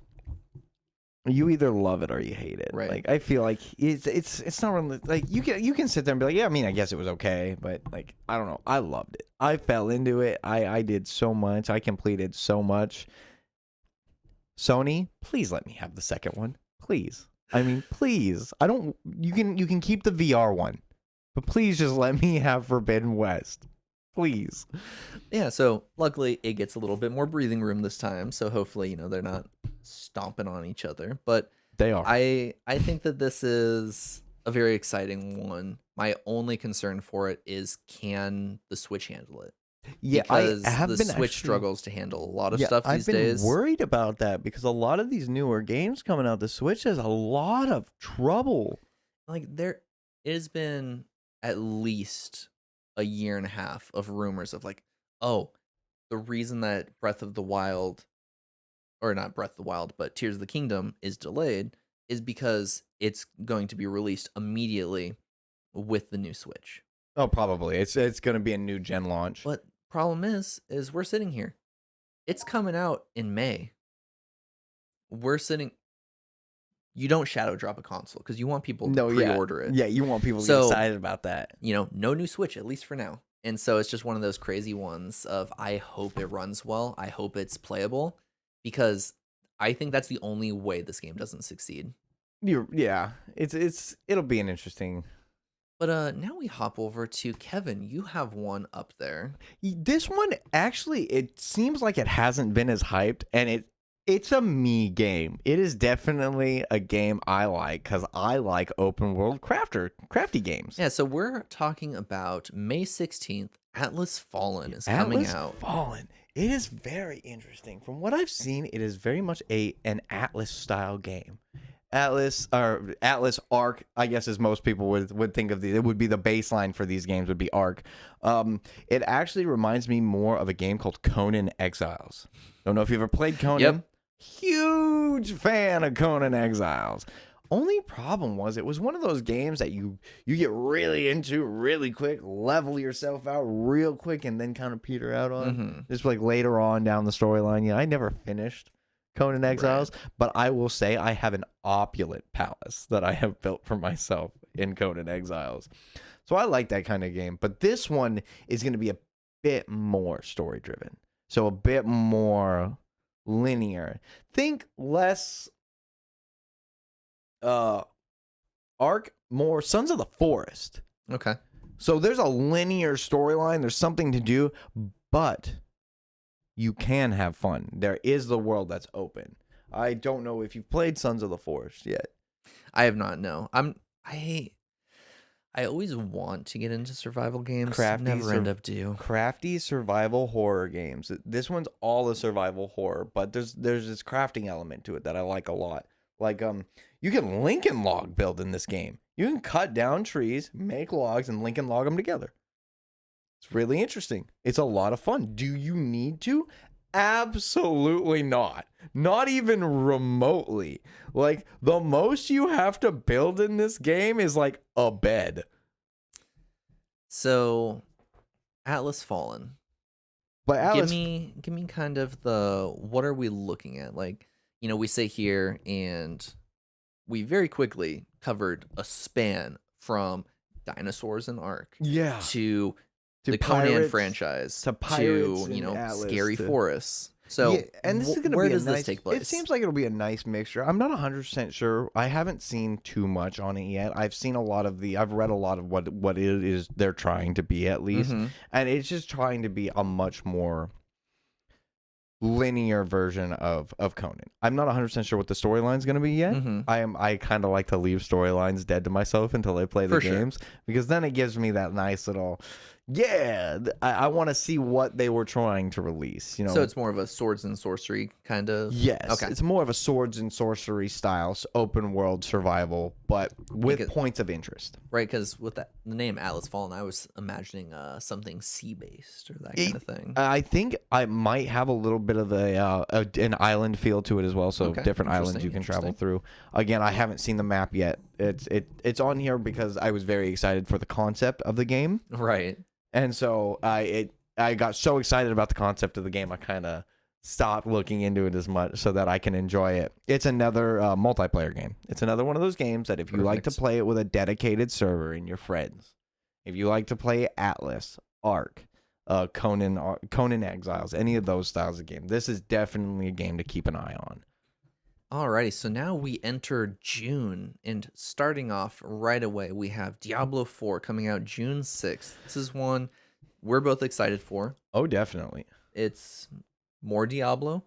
you either love it or you hate it. Right. Like I feel like it's not really like you can sit there and be like, yeah, I mean, I guess it was okay, but like I don't know, I loved it. I fell into it. I did so much. I completed so much. Sony, please let me have the second one. Please. I mean, please. I don't you can keep the VR one. But please just let me have Forbidden West. Please. Yeah, so luckily it gets a little bit more breathing room this time, so hopefully, they're not stomping on each other. But They are. I think that this is a very exciting one. My only concern for it is, can the Switch handle it? Yeah, Because I have the been Switch actually, struggles to handle a lot of yeah, stuff I've these been days. worried about that because a lot of these newer games coming out, the Switch has a lot of trouble. Like, there has been at least a year and a half of rumors of like, oh, the reason that Breath of the Wild, or not Breath of the Wild, but Tears of the Kingdom is delayed is because it's going to be released immediately with the new Switch. Oh, probably. It's going to be a new gen launch. But problem is we're sitting here. It's coming out in May. We're sitting. You don't shadow drop a console because you want people to pre-order it. Yeah, you want people to get So, excited about that. No new Switch, at least for now. And so it's just one of those crazy ones of, I hope it runs well. I hope it's playable, because I think that's the only way this game doesn't succeed. Yeah, it'll be an interesting. But now we hop over to Kevin. You have one up there. This one actually, it seems like it hasn't been as hyped, and it's a me game. It is definitely a game I like because I like open world crafty games. Yeah, so we're talking about May 16th. Atlas Fallen is coming out. Atlas Fallen. It is very interesting. From what I've seen, it is very much an Atlas style game. Atlas Arc, I guess, as most people would think of it would be the baseline for these games, would be Arc. It actually reminds me more of a game called Conan Exiles. Don't know if you've ever played Conan. Yep. Huge fan of Conan Exiles. Only problem was it was one of those games that you get really into really quick, level yourself out real quick, and then kind of peter out on. Mm-hmm. Just like later on down the storyline. Yeah, I never finished Conan Exiles, but I will say I have an opulent palace that I have built for myself in Conan Exiles. So I like that kind of game. But this one is going to be a bit more story driven. So a bit more linear. Think less Ark, more Sons of the Forest. Okay. So there's a linear storyline, there's something to do, but you can have fun. There is the world that's open. I don't know if you've played Sons of the Forest yet. I have not, no. I always want to get into survival games. Never end up do. Crafty survival horror games. This one's all a survival horror, but there's this crafting element to it that I like a lot. Like you can Lincoln log build in this game. You can cut down trees, make logs, and Lincoln log them together. It's really interesting. It's a lot of fun. Do you need to? Absolutely not. Not even remotely. Like, the most you have to build in this game is like a bed. So, Atlas Fallen. But Atlas, give me kind of the, what are we looking at? Like, we sit here and we very quickly covered a span from dinosaurs and Ark yeah, to the pirates, Conan franchise to pirates to, and Atlas, scary to... forests. So, yeah, and this is going to where be does nice, this take place? It seems like it'll be a nice mixture. I'm not 100% sure. I haven't seen too much on it yet. I've read a lot of what it is they're trying to be, at least. Mm-hmm. And it's just trying to be a much more linear version of Conan. I'm not 100% sure what the storyline's going to be yet. Mm-hmm. I kind of like to leave storylines dead to myself until I play the For games, because then it gives me that nice little, I want to see what they were trying to release. So it's more of a swords and sorcery kind of. Yes, okay. It's more of a swords and sorcery style open world survival, but with points of interest. Right, because with the name Atlas Fallen, I was imagining something sea based or that kind of thing. I think I might have a little bit of an island feel to it as well. So different islands you can travel through. Again, I haven't seen the map yet. It's on here because I was very excited for the concept of the game. Right. And so I got so excited about the concept of the game, I kind of stopped looking into it as much so that I can enjoy it. It's another multiplayer game. It's another one of those games that if you like to play it with a dedicated server and your friends, if you like to play Atlas, Ark, Conan Exiles, any of those styles of game, this is definitely a game to keep an eye on. Alrighty, so now we enter June, and starting off right away, we have Diablo 4 coming out June 6th. This is one we're both excited for. Oh, definitely. It's more Diablo.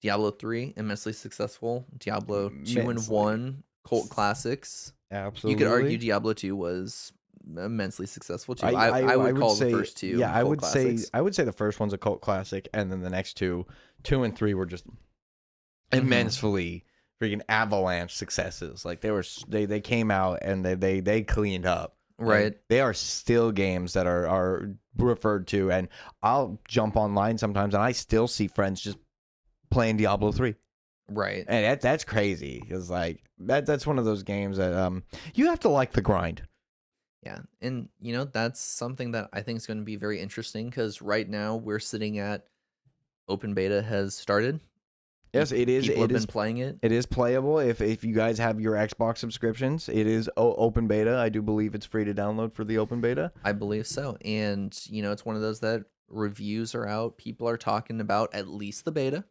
Diablo 3, immensely successful. Diablo 2 and Immensely. 1, cult classics. Absolutely. You could argue Diablo 2 was immensely successful too. I I would would call the say, first two yeah, cult classics. I would say the first one's a cult classic, and then the next two and three were just immensely freaking avalanche successes. Like they came out and they cleaned up. Right. Like, they are still games that are referred to, and I'll jump online sometimes and I still see friends just playing Diablo 3. Right. And that's crazy, because like that's one of those games that you have to like the grind. Yeah. And that's something that I think is going to be very interesting because right now we're sitting at open beta has started. Yes, it is. People have been playing it. It is playable if you guys have your Xbox subscriptions. It is open beta. I do believe it's free to download for the open beta. I believe so. And it's one of those that reviews are out. People are talking about at least the beta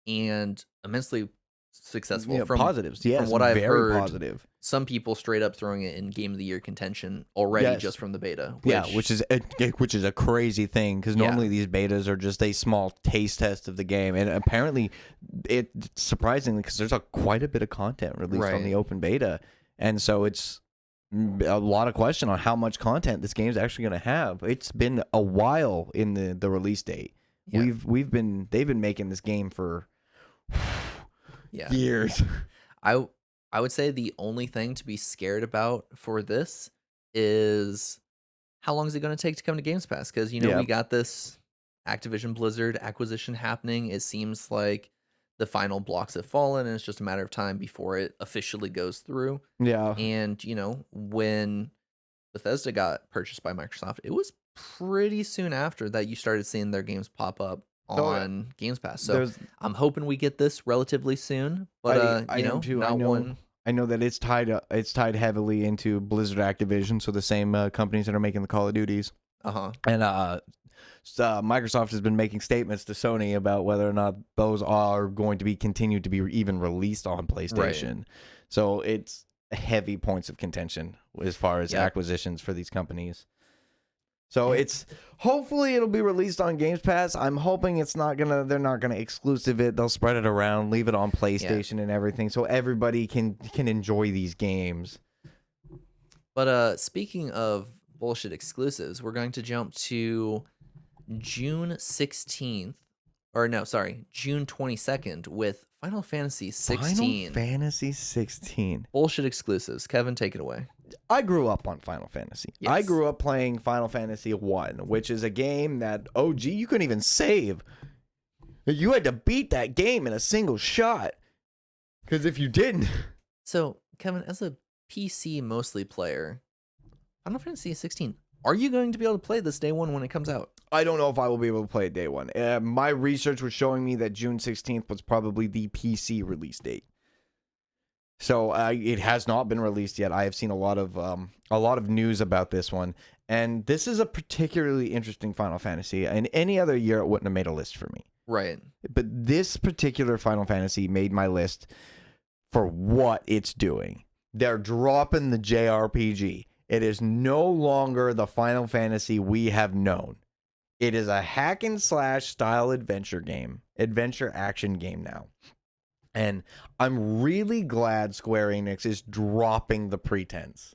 and immensely successful. Yeah, From positives. Yes, from what I've very heard, positive. some people straight up throwing it in game of the year contention already Yes. just from the beta. Which is a crazy thing, because normally these betas are just a small taste test of the game, and apparently it surprisingly, because there's quite a bit of content released on the open beta, and so it's a lot of question on how much content this game's actually going to have. It's been a while in the release date. Yeah. They've been making this game for years. I would say the only thing to be scared about for this is how long is it going to take to come to Games Pass? Because we got this Activision Blizzard acquisition happening. It seems like the final blocks have fallen, and it's just a matter of time before it officially goes through. Yeah. And when Bethesda got purchased by Microsoft, it was pretty soon after that you started seeing their games pop up on Games Pass. So I'm hoping we get this relatively soon. But I am too. not one. I know that it's tied heavily into Blizzard Activision, so the same companies that are making the Call of Duties. And Microsoft has been making statements to Sony about whether or not those are going to be continued to be even released on PlayStation. Right. So it's heavy points of contention as far as acquisitions for these companies. So it's hopefully it'll be released on Games Pass. I'm hoping they're not gonna exclusive it. They'll spread it around, leave it on PlayStation and everything, so everybody can enjoy these games. But speaking of bullshit exclusives, we're going to jump to June 16th, or no, sorry, June 22nd with Final Fantasy 16. Final Fantasy 16. Bullshit exclusives. Kevin, take it away. I grew up on Final Fantasy. Yes. I grew up playing Final Fantasy 1, which is a game that, you couldn't even save. You had to beat that game in a single shot. Because if you didn't... So, Kevin, as a PC mostly player, Final Fantasy 16, are you going to be able to play this day one when it comes out? I don't know if I will be able to play it day one. My research was showing me that June 16th was probably the PC release date. So it has not been released yet. I have seen a lot of news about this one, and this is a particularly interesting Final Fantasy. In any other year, it wouldn't have made a list for me. Right. But this particular Final Fantasy made my list for what it's doing. They're dropping the JRPG. It is no longer the Final Fantasy we have known. It is a hack and slash style adventure action game now. And I'm really glad Square Enix is dropping the pretense,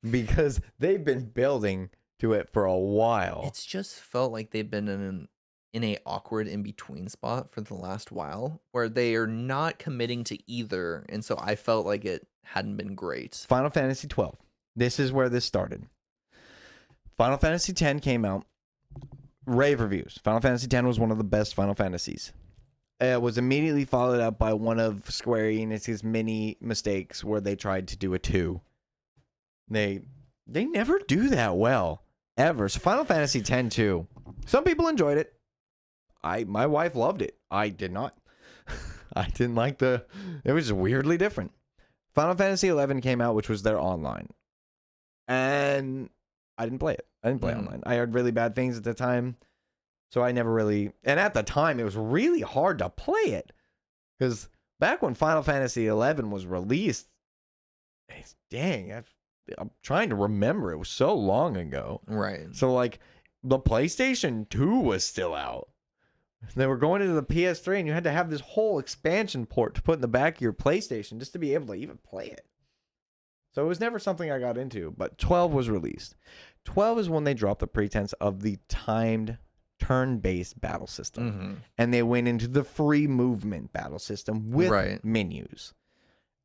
because they've been building to it for a while. It's just felt like they've been in a awkward in-between spot for the last while, where they are not committing to either, and so I felt like it hadn't been great. Final Fantasy 12. This is where this started. Final Fantasy 10 came out. Rave reviews. Final Fantasy 10 was one of the best Final Fantasies. It was immediately followed up by one of Square Enix's many mistakes where they tried to do a 2. They never do that well, ever. So Final Fantasy 10 2. Some people enjoyed it. My wife loved it. I did not. I didn't like it was weirdly different. Final Fantasy 11 came out, which was their online. And I didn't play it. I didn't play online. I heard really bad things at the time. So I never really... And at the time, it was really hard to play it. Because back when Final Fantasy 11 was released, dang, I'm trying to remember. It was so long ago. Right. So like the PlayStation 2 was still out. They were going into the PS3 and you had to have this whole expansion port to put in the back of your PlayStation just to be able to even play it. So it was never something I got into, but 12 was released. 12 is when they dropped the pretense of the timed turn-based battle system. Mm-hmm. And they went into the free movement battle system with Right. menus.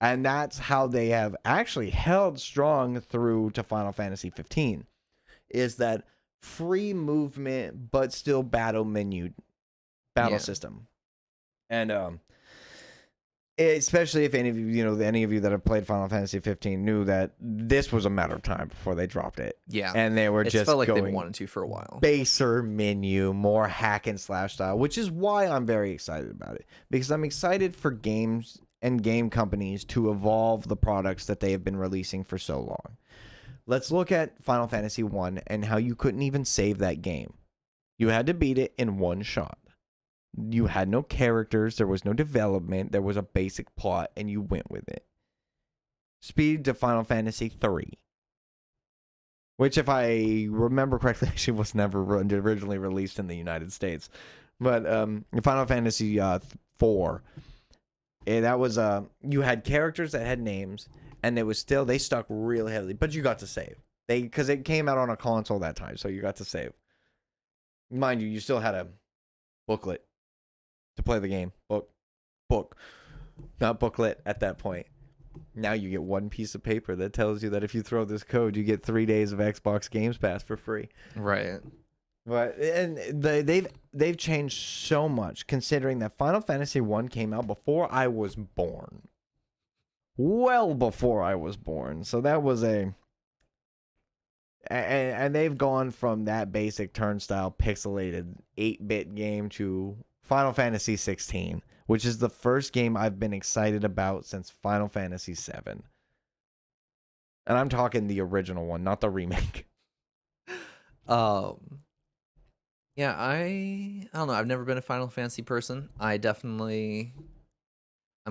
And that's how they have actually held strong through to Final Fantasy 15, is that free movement but still battle Yeah. system. And especially if any of you that have played Final Fantasy 15 knew that this was a matter of time before they dropped it. Yeah. And they were It just felt like they going wanted to for a while. baser menu, more hack and slash style, which is why I'm very excited about it, because I'm excited for games and game companies to evolve the products that they have been releasing for so long. Let's look at Final Fantasy 1 and how you couldn't even save that game. You had to beat it in one shot. You had no characters, there was no development, there was a basic plot, and you went with it. Speed to Final Fantasy 3, which, if I remember correctly, actually was never originally released in the United States. But Final Fantasy 4, that was you had characters that had names, and they stuck really heavily, but you got to save. Because it came out on a console that time, so you got to save. Mind you, you still had a booklet to play the game. Book. Not booklet at that point. Now you get one piece of paper that tells you that if you throw this code, you get 3 days of Xbox Games Pass for free. Right. But they've changed so much, considering that Final Fantasy 1 came out before I was born. Well before I was born. So that was and they've gone from that basic turnstile pixelated 8-bit game to Final Fantasy 16, which is the first game I've been excited about since Final Fantasy 7. And I'm talking the original one, not the remake. Yeah, I don't know. I've never been a Final Fantasy person. I'm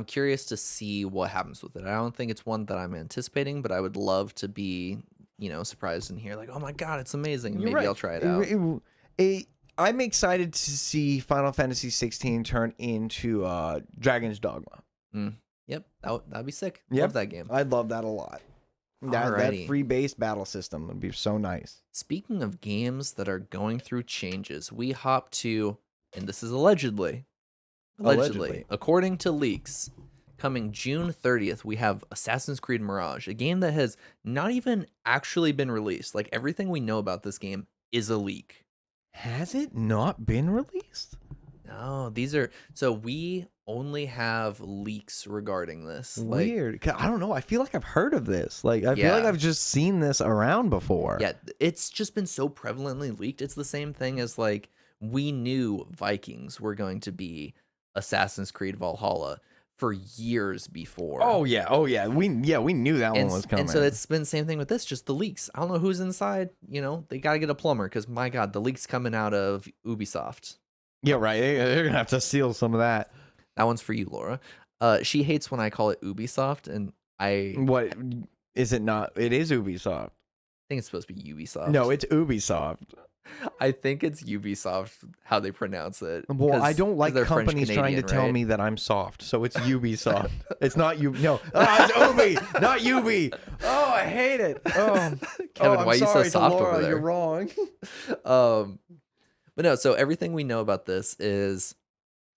curious to see what happens with it. I don't think it's one that I'm anticipating, but I would love to be, surprised and hear like, oh my god, it's amazing. And maybe I'll try it out. I'm excited to see Final Fantasy 16 turn into Dragon's Dogma. Yep, that'd be sick. Yep. Love that game. I'd love that a lot. That free-based battle system would be so nice. Speaking of games that are going through changes, we hop to, and this is allegedly, according to leaks, coming June 30th, we have Assassin's Creed Mirage, a game that has not even actually been released. Like, everything we know about this game is a leak. Has it not been released? No, so we only have leaks regarding this. Weird. I don't know. I feel like I've heard of this. I feel like I've just seen this around before. Yeah, it's just been so prevalently leaked. It's the same thing as we knew Vikings were going to be Assassin's Creed Valhalla for years before. Oh yeah. We knew that one was coming. And so it's been the same thing with this, just the leaks. I don't know who's inside. They got to get a plumber because my god, the leaks coming out of Ubisoft. Yeah, right. They're gonna have to steal some of that. That one's for you, Laura. She hates when I call it Ubisoft, and What is it not? It is Ubisoft. I think it's supposed to be Ubisoft. No, it's Ubisoft. I think it's Ubisoft, how they pronounce it. Well, I don't like companies trying to tell me that I'm soft, so it's Ubisoft. It's not you. No, it's Ubi, not Ubi. Oh, I hate it. Oh, Kevin, why are you so soft Laura, over there? You're wrong. But no. So everything we know about this is,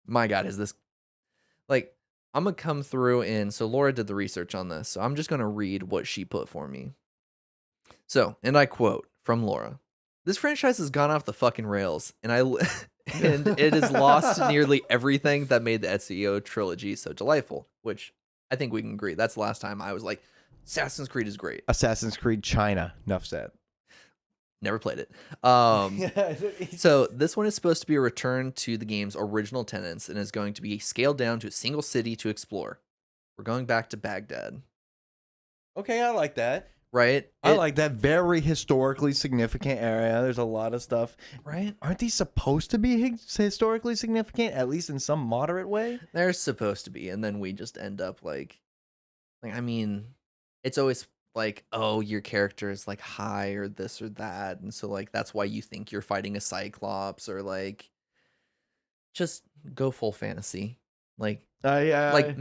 my God, is this I'm gonna come through and so Laura did the research on this, so I'm just gonna read what she put for me. So, and I quote from Laura. This franchise has gone off the fucking rails, and and it has lost nearly everything that made the Ezio trilogy so delightful, which I think we can agree. That's the last time I was like, Assassin's Creed is great. Assassin's Creed China, enough said. Never played it. So this one is supposed to be a return to the game's original tenets and is going to be scaled down to a single city to explore. We're going back to Baghdad. Okay, I like that. right? I like that. Very historically significant area. There's a lot of stuff. Right? Aren't these supposed to be historically significant, at least in some moderate way? They're supposed to be, and then we just end up I mean, it's always like, oh, your character is like high or this or that, and so like that's why you think you're fighting a cyclops or like just go full fantasy. Like Yeah.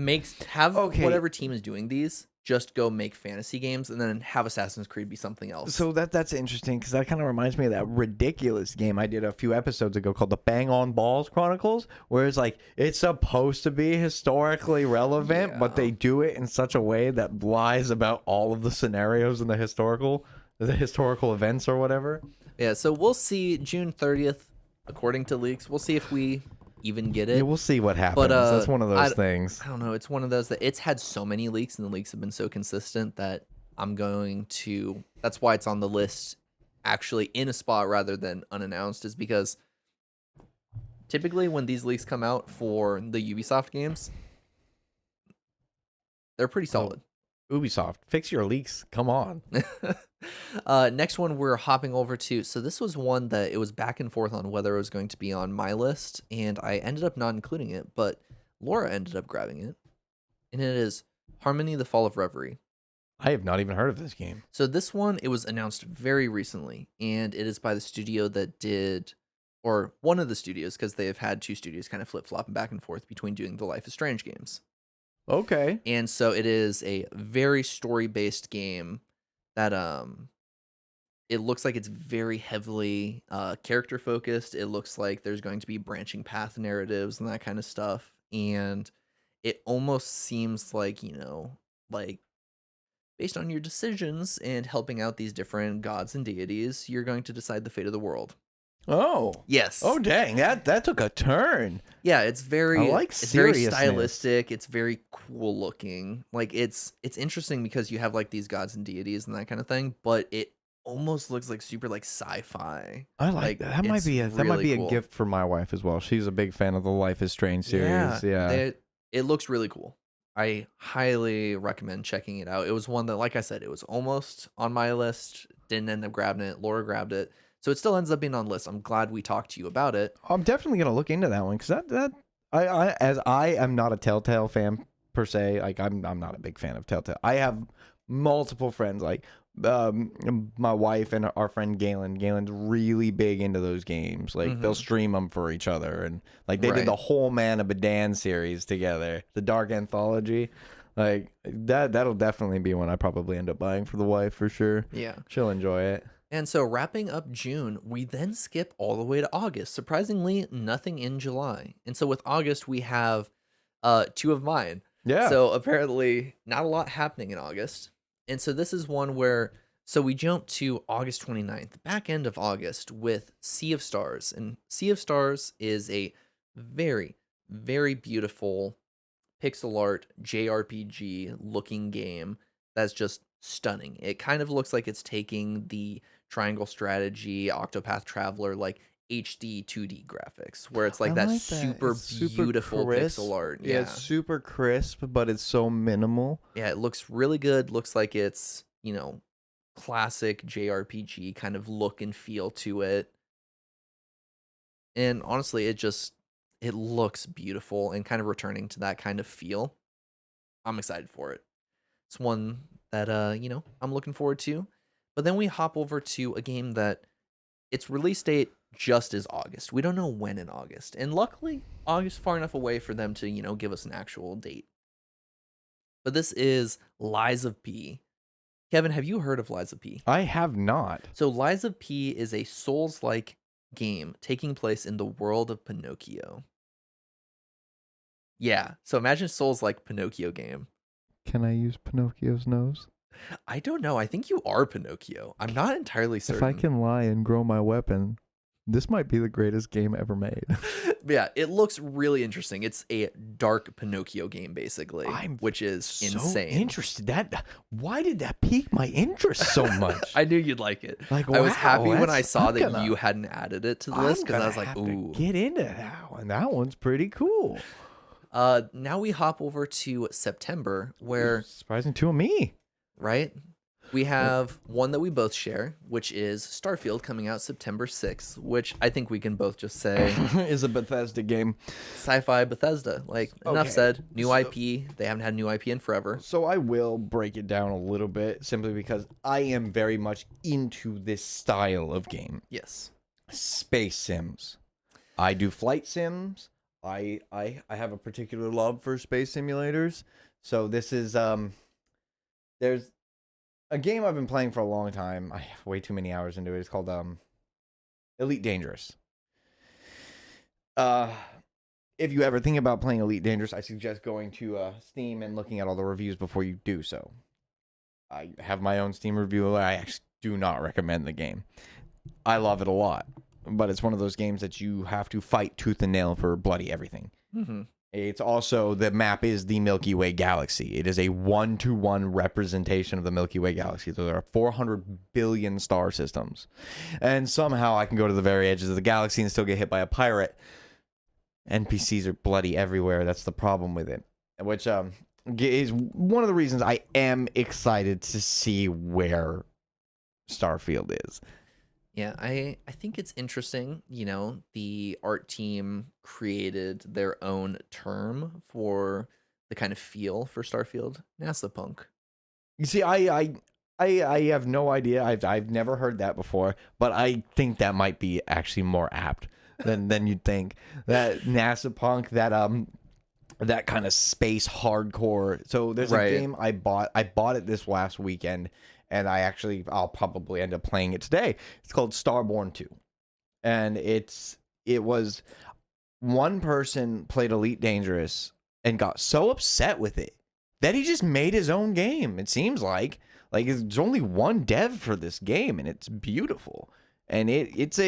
have Okay. whatever team is doing these, just go make fantasy games and then have Assassin's Creed be something else. So that's interesting because that kind of reminds me of that ridiculous game I did a few episodes ago called the Bang on Balls Chronicles, where it's like it's supposed to be historically relevant, but they do it in such a way that lies about all of the scenarios in the historical events or whatever. Yeah, so we'll see June 30th, according to leaks. We'll see if we even get it. Yeah, we'll see what happens. That's one of those things. I don't know. It's one of those that it's had so many leaks, and the leaks have been so consistent that that's why it's on the list actually in a spot rather than unannounced, is because typically when these leaks come out for the Ubisoft games, they're pretty solid. Ubisoft, fix your leaks. Come on. Next one we're hopping over to. So this was one that it was back and forth on whether it was going to be on my list, and I ended up not including it, but Laura ended up grabbing it. And it is Harmony: The Fall of Reverie. I have not even heard of this game. So this one, it was announced very recently, and it is by the studio that did, or one of the studios, because they have had two studios kind of flip-flopping back and forth between doing the Life is Strange games. Okay. And so it is a very story-based game that it looks like it's very heavily character focused. It looks like there's going to be branching path narratives and that kind of stuff. And it almost seems like, like based on your decisions and helping out these different gods and deities, you're going to decide the fate of the world. Oh. Yes. Oh, dang. That took a turn. Yeah, it's very it's very stylistic. It's very cool looking. Like it's interesting because you have like these gods and deities and that kind of thing, but it almost looks like super like sci-fi. I like that. That might be cool. a gift for my wife as well. She's a big fan of the Life is Strange series. Yeah. It looks really cool. I highly recommend checking it out. It was one that, like I said, it was almost on my list. Didn't end up grabbing it. Laura grabbed it. So it still ends up being on the list. I'm glad we talked to you about it. I'm definitely gonna look into that one because I am not a Telltale fan per se. Like I'm not a big fan of Telltale. I have multiple friends like my wife and our friend Galen. Galen's really big into those games. Like they'll stream them for each other, and like they did the whole Man of Medan series together, the Dark Anthology. Like that'll definitely be one I probably end up buying for the wife for sure. Yeah, she'll enjoy it. And so wrapping up June, we then skip all the way to August. Surprisingly, nothing in July. And so with August, we have two of mine. Yeah. So apparently not a lot happening in August. And so this is one where, so we jump to August 29th, back end of August, with Sea of Stars. And Sea of Stars is a very, very beautiful pixel art JRPG looking game that's just stunning. It kind of looks like it's taking the Triangle Strategy, Octopath Traveler, like HD 2D graphics, where it's like super beautiful crisp. Pixel art. Yeah, it's super crisp, but it's so minimal. Yeah, it looks really good. Looks like it's, classic JRPG kind of look and feel to it. And honestly, it looks beautiful and kind of returning to that kind of feel. I'm excited for it. It's one that, I'm looking forward to. But then we hop over to a game that its release date just is August. We don't know when in August. And luckily, August far enough away for them to, give us an actual date. But this is Lies of P. Kevin, have you heard of Lies of P? I have not. So Lies of P is a Souls-like game taking place in the world of Pinocchio. Yeah, so imagine Souls-like Pinocchio game. Can I use Pinocchio's nose? I don't know. I think you are Pinocchio. I'm not entirely certain. If I can lie and grow my weapon, this might be the greatest game ever made. Yeah, it looks really interesting. It's a dark Pinocchio game, basically, which is insane. Interested. Why did that pique my interest so much? I knew you'd like it. Like, I was happy when I saw that you hadn't added it to the list because I was like, ooh. Get into that one. That one's pretty cool. Now we hop over to September, where surprising to me. Right? We have one that we both share, which is Starfield coming out September 6th, which I think we can both just say Is a Bethesda game. sci-fi Bethesda. Like, enough Okay, said. New so- IP. They haven't had new IP in forever. So I will break it down a little bit simply because I am very much into this style of game. Yes. Space sims. I do flight sims. I have a particular love for space simulators. So this is there's a game I've been playing for a long time. I have way too many hours into it. It's called Elite Dangerous. If you ever think about playing Elite Dangerous, I suggest going to Steam and looking at all the reviews before you do so. I have my own Steam review. I actually do not recommend the game. I love it a lot, but it's one of those games that you have to fight tooth and nail for bloody everything. Mm-hmm. It's also, the map is the Milky Way galaxy. It is a 1-to-1 representation of the Milky Way galaxy. So there are 400 billion star systems. And somehow I can go to the very edges of the galaxy and still get hit by a pirate. NPCs are bloody everywhere. That's the problem with it. Which is one of the reasons I am excited to see where Starfield is. Yeah, I think it's interesting, the art team created their own term for the kind of feel for Starfield, NASA punk. You see, I have no idea. I've never heard that before, but I think that might be actually more apt than you'd think. That NASA punk, that kind of space hardcore. So there's a game I bought it this last weekend, and I'll probably end up playing it today. It's called Starborn 2. And it was one person played Elite Dangerous and got so upset with it that he just made his own game. It seems like there's only one dev for this game, and it's beautiful. And it's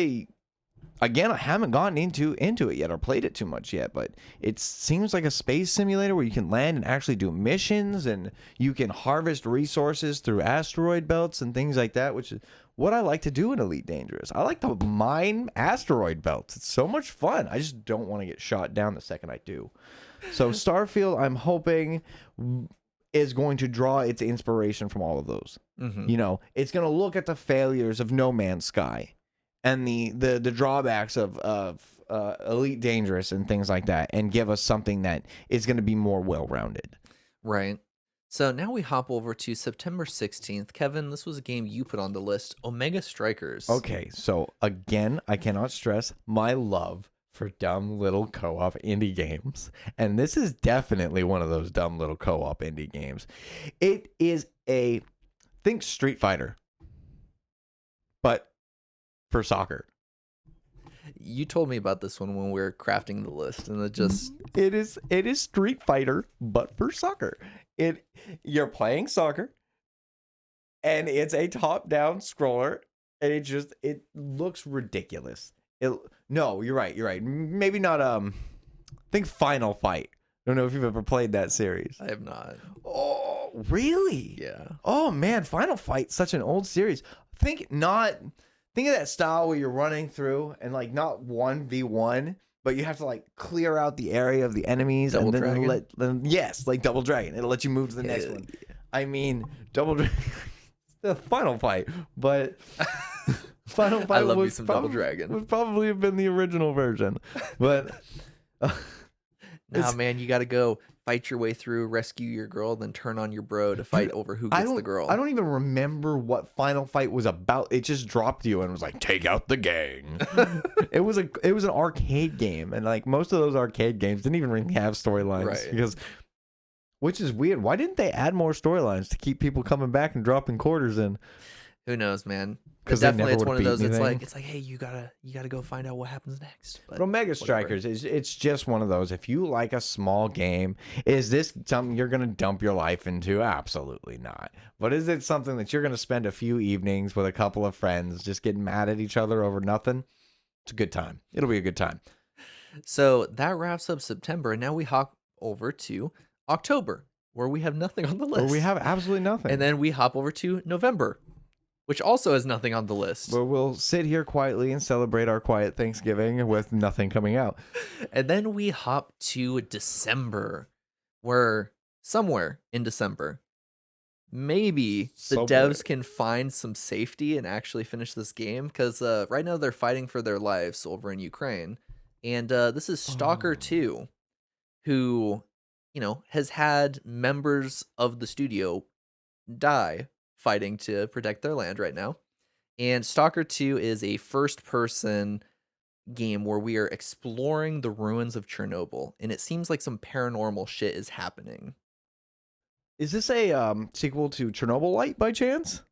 again, I haven't gotten into it yet or played it too much yet, but it seems like a space simulator where you can land and actually do missions, and you can harvest resources through asteroid belts and things like that, which is what I like to do in Elite Dangerous. I like to mine asteroid belts. It's so much fun. I just don't want to get shot down the second I do. So Starfield, I'm hoping, is going to draw its inspiration from all of those. Mm-hmm. It's going to look at the failures of No Man's Sky and the drawbacks of Elite Dangerous and things like that, and give us something that is going to be more well-rounded. Right. So now we hop over to September 16th. Kevin, this was a game you put on the list, Omega Strikers. Okay, so again, I cannot stress my love for dumb little co-op indie games. And this is definitely one of those dumb little co-op indie games. It is think Street Fighter, but for soccer. You told me about this one when we were crafting the list, and it is Street Fighter, but for soccer. You're playing soccer, and it's a top-down scroller, and it looks ridiculous. No, you're right. Maybe not. Think Final Fight. I don't know if you've ever played that series. I have not. Oh, really? Yeah. Oh man, Final Fight's such an old series. Think of that style where you're running through and not 1v1, but you have to clear out the area of the enemies. Double and Dragon? Yes, like Double Dragon. It'll let you move to the next one. I mean, Double Dragon, the Final Fight, but Final Fight I love me some Double Dragon. Would probably have been the original version, but nah, man, you got to go fight your way through, rescue your girl, then turn on your bro to fight over who gets the girl. I don't even remember what Final Fight was about. It just dropped you and was like, take out the gang. It was an arcade game, and most of those arcade games didn't even really have storylines. Right. Which is weird. Why didn't they add more storylines to keep people coming back and dropping quarters in? Who knows, man? Because definitely it's one of those. It's like, hey, you gotta go find out what happens next. But Omega Strikers it's just one of those. If you like a small game, is this something you're gonna dump your life into? Absolutely not. But is it something that you're gonna spend a few evenings with a couple of friends just getting mad at each other over nothing? It's a good time. It'll be a good time. So that wraps up September, and now we hop over to October, where we have nothing on the list. Where we have absolutely nothing. And then we hop over to November, which also has nothing on the list. Where we'll sit here quietly and celebrate our quiet Thanksgiving with nothing coming out. And then we hop to December, where somewhere in December, maybe the So devs bad. can find some safety and actually finish this game, because right now they're fighting for their lives over in Ukraine. And this is Stalker Oh. 2, who, has had members of the studio die fighting to protect their land right now. And Stalker 2 is a first person game where we are exploring the ruins of Chernobyl, and it seems like some paranormal shit is happening. Is this a sequel to Chernobyl Light by chance?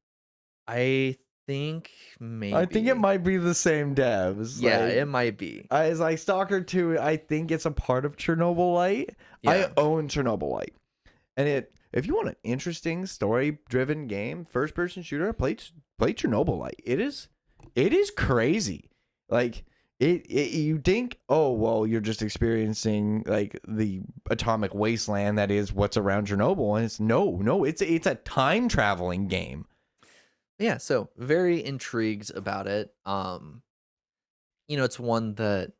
I think I think it maybe. might be the same devs. Yeah, Like, it might be. it's like Stalker 2, I think it's a part of Chernobyl Light. I Yeah. own Chernobyl Light. And if you want an interesting story-driven game, first-person shooter, play Chernobyl Light. It is crazy. Like you think, oh well, you're just experiencing like the atomic wasteland that is what's around Chernobyl, and it's a time traveling game. Yeah, so very intrigued about it. It's one that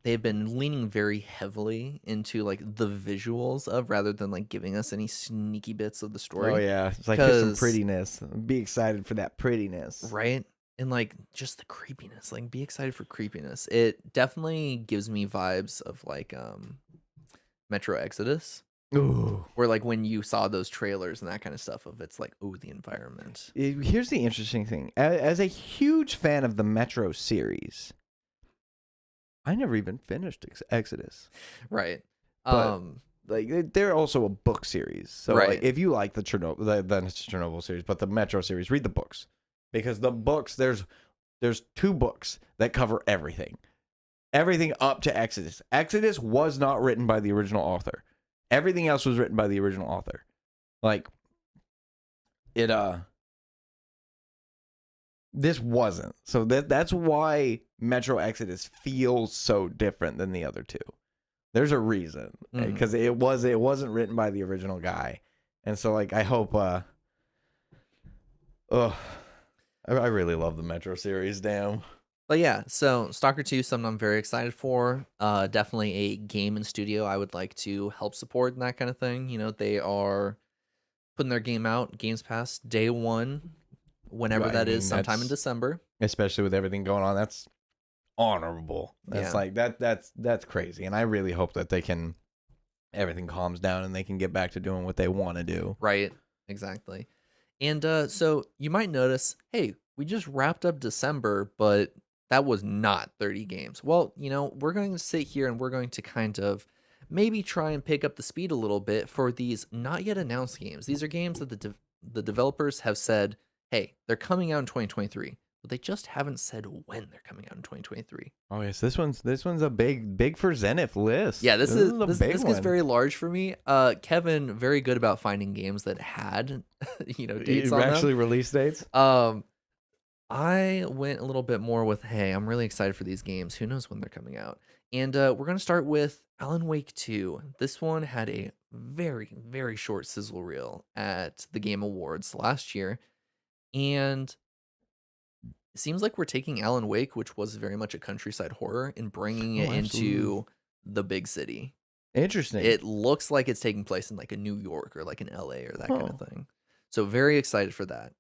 they've been leaning very heavily into like the visuals of, rather than like giving us any sneaky bits of the Oh story. yeah, it's like here's some 'Cause prettiness. Be excited for that prettiness. Right? And like just the creepiness. Like be excited for creepiness. It definitely gives me vibes of like Metro Exodus. Ooh. Where like when you saw those trailers and that kind of stuff of, it's like, oh, the environment. Here's the interesting thing. As a huge fan of the Metro series, I never even finished Exodus. Right. But like they're also a book series. So Right. like if you like the Chernobyl series, but the Metro series, read the books. Because the books, there's 2 books that cover everything. Everything up to Exodus. Exodus was not written by the original author. Everything else was written by the original author. Like it this wasn't. So that's why Metro Exodus feels so different than the other 2. There's a reason, because it wasn't written by the original guy. And so like I hope I really love the Metro series, damn. But yeah, so Stalker 2 is something I'm very excited for. Definitely a game and studio I would like to help support and that kind of thing. They are putting their game out, Games Pass, day 1, whenever that is, sometime in December. Especially with everything going on, that's honorable. That's Yeah. like that's crazy. And I really hope that everything calms down and they can get back to doing what they want to do. Right, exactly. And so you might notice, hey, we just wrapped up December, but that was not 30 games. Well, we're going to sit here and we're going to kind of maybe try and pick up the speed a little bit for these not yet announced games. These are games that the developers have said, hey, they're coming out in 2023, but they just haven't said when they're coming out in 2023. Oh yes, this one's a big for Zenith list. Yeah, this big gets very large for me. Kevin, very good about finding games that had dates on them. Actually release dates. I went a little bit more with, hey, I'm really excited for these games. Who knows when they're coming out? And we're going to start with Alan Wake 2. This one had a very, very short sizzle reel at the Game Awards last year. And it seems like we're taking Alan Wake, which was very much a countryside horror, and bringing it into the big city. Interesting. It looks like it's taking place in like a New York or like an LA or that kind of thing. So very excited for that.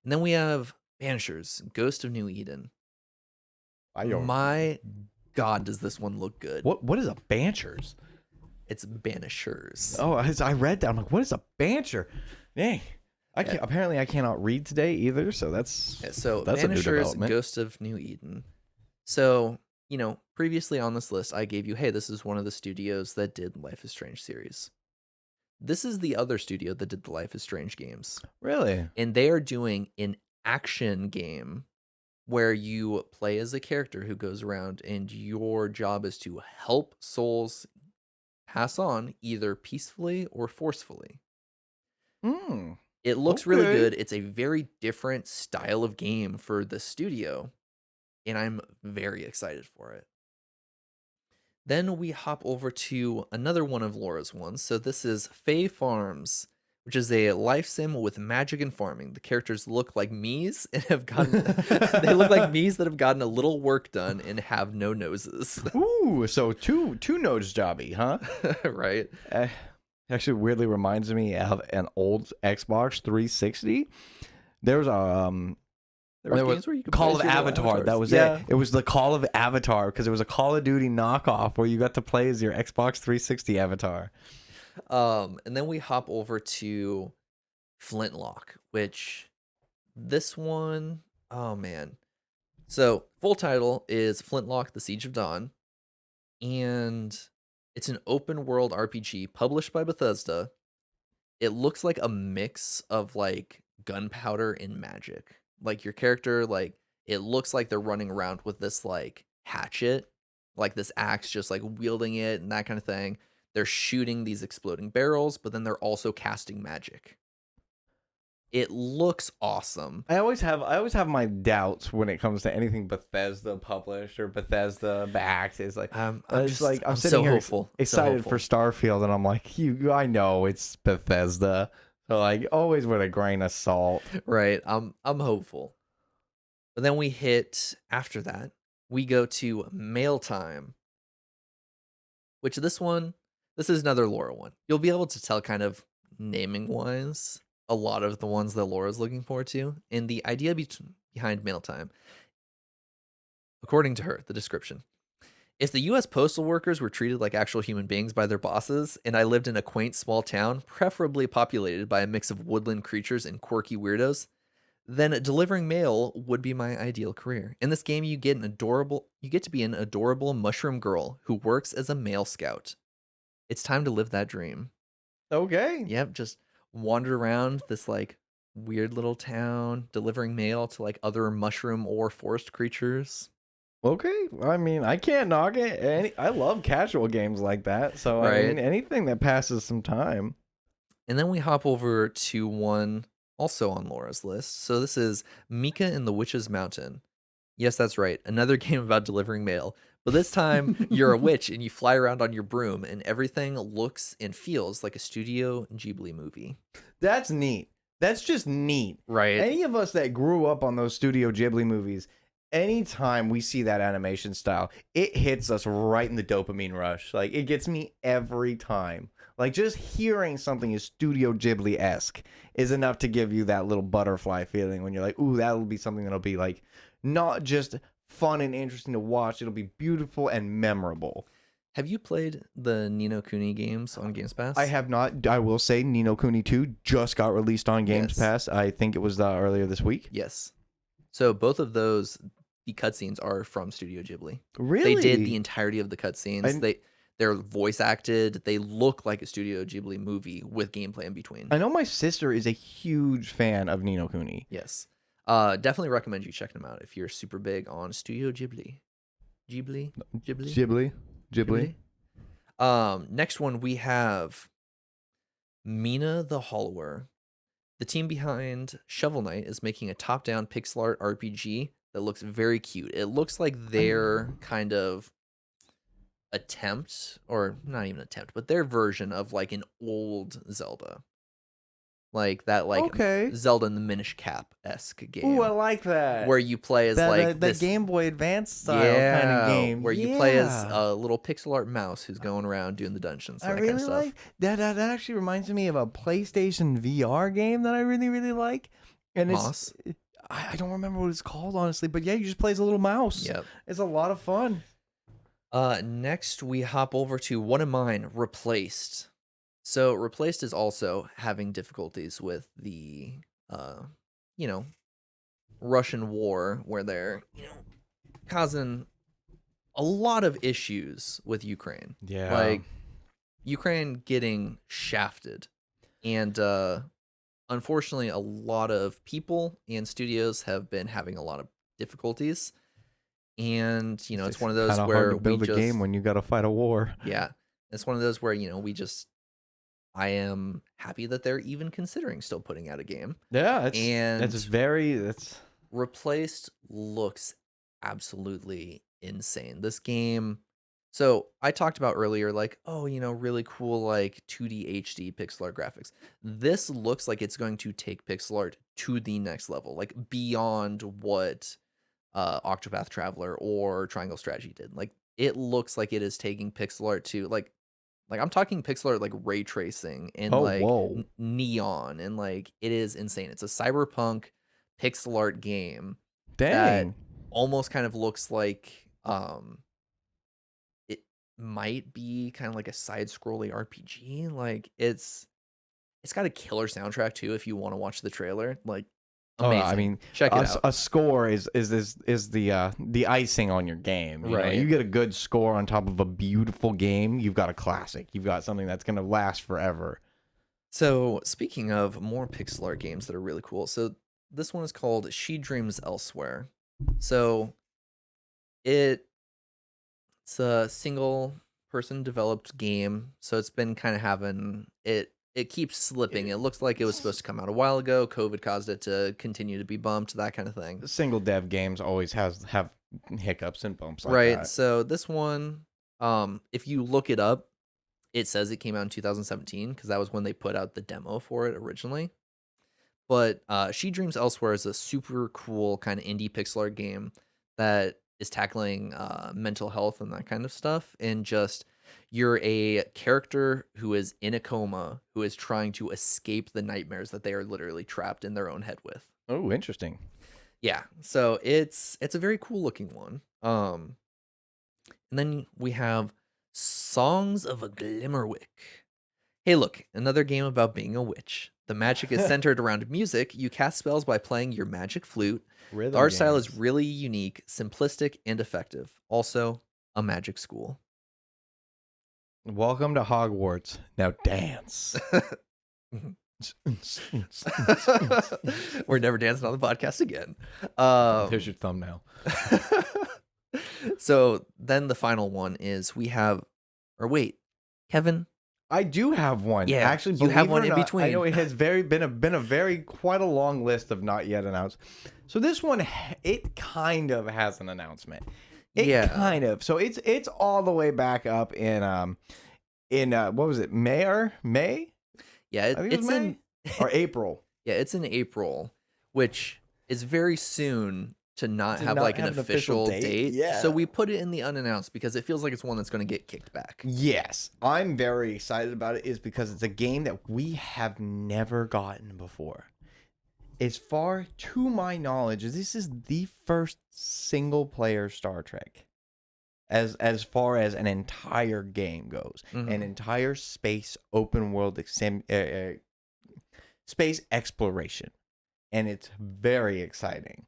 And then we have Banishers, Ghost of New Eden. My God, does this one look good? What is a Banishers? It's Banishers. Oh, I read that. I'm like, what is a Bancher? Dang. Apparently I cannot read today either, so that's a new Banishers, development. Ghost of New Eden. So, previously on this list, I gave you, hey, this is one of the studios that did Life is Strange series. This is the other studio that did the Life is Strange games. Really? And they are doing an action game where you play as a character who goes around and your job is to help souls pass on either peacefully or forcefully. It looks really good. It's a very different style of game for the studio, and I'm very excited for it. Then we hop over to another one of Laura's ones. So this is Fae Farms, which is a life sim with magic and farming. The characters look like Miis and have gotten they look like Miis that have gotten a little work done and have no noses. Ooh, so two nose jobby, huh? Right. actually weirdly reminds me of an old Xbox 360. There was There was there was games where you could play Call as of your little Avatar. That avatars. was it. Yeah. It was the Call of Avatar because it was a Call of Duty knockoff where you got to play as your Xbox 360 avatar. And then we hop over to Flintlock, which this one, oh man. So full title is Flintlock: The Siege of Dawn, and it's an open world RPG published by Bethesda. It looks like a mix of like gunpowder and magic. Like your character, like it looks like they're running around with this like hatchet, like this axe, just like wielding it and that kind of thing. They're shooting these exploding barrels, but then they're also casting magic. It looks awesome. I always have my doubts when it comes to anything Bethesda published or Bethesda backed. It's like it's like I'm sitting so here hopeful. excited for Starfield, and I'm like, I know it's Bethesda, so like always with a grain of salt. Right. I'm hopeful. But then we hit after that, we go to Mail Time, which this is another Laura one. You'll be able to tell kind of naming wise a lot of the ones that Laura's looking forward to. And the idea behind Mail Time, according to her, the description. If the US postal workers were treated like actual human beings by their bosses, and I lived in a quaint small town, preferably populated by a mix of woodland creatures and quirky weirdos, then delivering mail would be my ideal career. In this game, you get to be an adorable mushroom girl who works as a mail scout. It's time to live that dream. Okay. Yep, just wander around this like weird little town, delivering mail to like other mushroom or forest creatures. Okay. I mean, I can't knock it. I love casual games like that. So I mean, Right. anything that passes some time. And then we hop over to one also on Laura's list. So this is Mika and the Witch's Mountain. Yes, that's right. Another game about delivering mail. But this time you're a witch and you fly around on your broom and everything looks and feels like a Studio Ghibli movie. That's neat. That's just neat. Right. Any of us that grew up on those Studio Ghibli movies, anytime we see that animation style, it hits us right in the dopamine rush. Like, it gets me every time. Like, just hearing something is Studio Ghibli-esque is enough to give you that little butterfly feeling when you're like, ooh, that'll be something that'll be, like, not just fun and interesting to watch. It'll be beautiful and memorable. Have you played the Ni no Kuni games on Games Pass? I have not. I will say Ni no Kuni 2 just got released on Games Yes. Pass. I think it was earlier this week. Yes. So both of those, the cutscenes are from Studio Ghibli. Really? They did the entirety of the cutscenes. They're voice acted. They look like a Studio Ghibli movie with gameplay in between. I know my sister is a huge fan of Ni no Kuni. Yes. Definitely recommend you checking them out if you're super big on Studio Ghibli. Ghibli. Next one we have Mina the Hollower. The team behind Shovel Knight is making a top-down pixel art RPG that looks very cute. It looks like their kind of attempt, or not even attempt, but their version of like an old Zelda. Like that, like Okay. Zelda and the Minish Cap-esque game. Ooh, I like that. Where you play as like the this Game Boy Advance style kind of game. where you play as a little pixel art mouse who's going around doing the dungeons. I That really kind of stuff. like that. That actually reminds me of a PlayStation VR game that I really, really like. And Moss? I don't remember what it's called, honestly. But yeah, you just play as a little mouse. Yep. It's a lot of fun. Next we hop over to one of mine, Replaced. So Replaced is also having difficulties with the Russian war, where they're, causing a lot of issues with Ukraine. Yeah. Like Ukraine getting shafted. And unfortunately a lot of people and studios have been having a lot of difficulties. And it's one of those where hard to build a game when you got to fight a war. Yeah, it's one of those where I am happy that they're even considering still putting out a game. Yeah, that's that's Replaced looks absolutely insane. This game, so I talked about earlier, like, really cool, like 2D HD pixel art graphics. This looks like it's going to take pixel art to the next level, like beyond what Octopath Traveler or Triangle Strategy did. Like, it looks like it is taking pixel art to, like, Like I'm talking pixel art like ray tracing and Oh, like whoa. neon and like it is insane. It's a cyberpunk pixel art game that Dang. almost kind of looks like it might be kind of like a side scrolling RPG. Like it's got a killer soundtrack too if you want to watch the trailer. Like Oh, I amazing. mean, Check it out. a score is the icing on your game. You know, Right. you get a good score on top of a beautiful game, you've got a classic. You've got something that's gonna last forever. So, speaking of more pixel art games that are really cool, so this one is called She Dreams Elsewhere. So, it it's a single person developed game, so it's been kind of having it keeps slipping. It looks like it was supposed to come out a while ago. COVID caused it to continue to be bumped, that kind of thing. Single dev games always have hiccups and bumps like Right. that. So, this one if you look it up, it says it came out in 2017 because that was when they put out the demo for it originally. But She Dreams Elsewhere is a super cool kind of indie pixel art game that is tackling mental health and that kind of stuff. And just you're a character who is in a coma who is trying to escape the nightmares that they are literally trapped in their own head with. Oh, interesting. Yeah, so it's a very cool looking one. And then we have Songs of a Glimmerwick. Hey, look, another game about being a witch. The magic is centered around music. You cast spells by playing your magic flute. The Rhythm art style is games. really unique, simplistic, and effective. Also, a magic school. Welcome to Hogwarts. Now dance. We're never dancing on the podcast again. There's your thumbnail. So then the final one is we have, or wait, Kevin. I do have one. Yeah, Actually, you have believe it one or in not, I between. know it has been a very quite a long list of not yet announced. So this one, it kind of has an announcement. Yeah. Kind of. So it's all the way back up in what was it? May? Yeah, I think it was it's May in or April. yeah, it's in April, which is very soon to not To have not like an have an official official date? date. Yeah. So we put it in the unannounced because it feels like it's one that's going to get kicked back. Yes, I'm very excited about it is because it's a game that we have never gotten before. As far to my knowledge, this is the first single player Star Trek. As far as an entire game goes, an entire space open world space exploration, and it's very exciting.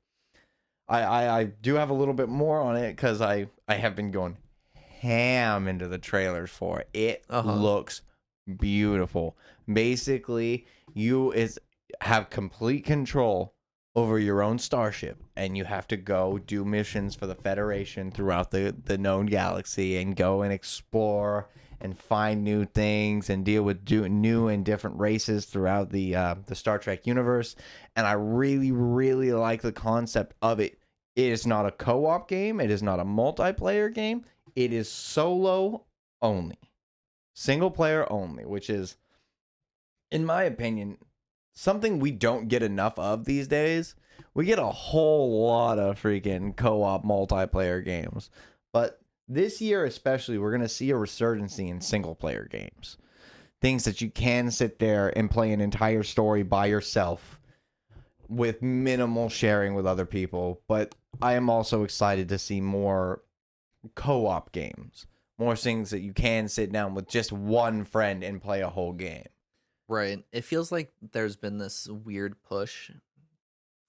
I do have a little bit more on it because I have been going ham into the trailers for it. It looks beautiful. Basically, have complete control over your own starship, and you have to go do missions for the Federation throughout the known galaxy and go and explore and find new things and deal with new and different races throughout the Star Trek universe. And I really, really like the concept of it. It is not a co-op game. It is not a multiplayer game. It is solo only. Single player only, which is, in my opinion, something we don't get enough of these days. We get a whole lot of freaking co-op multiplayer games. But this year especially, we're going to see a resurgence in single player games. Things that you can sit there and play an entire story by yourself with minimal sharing with other people. But I am also excited to see more co-op games. More things that you can sit down with just one friend and play a whole game. Right. It feels like there's been this weird push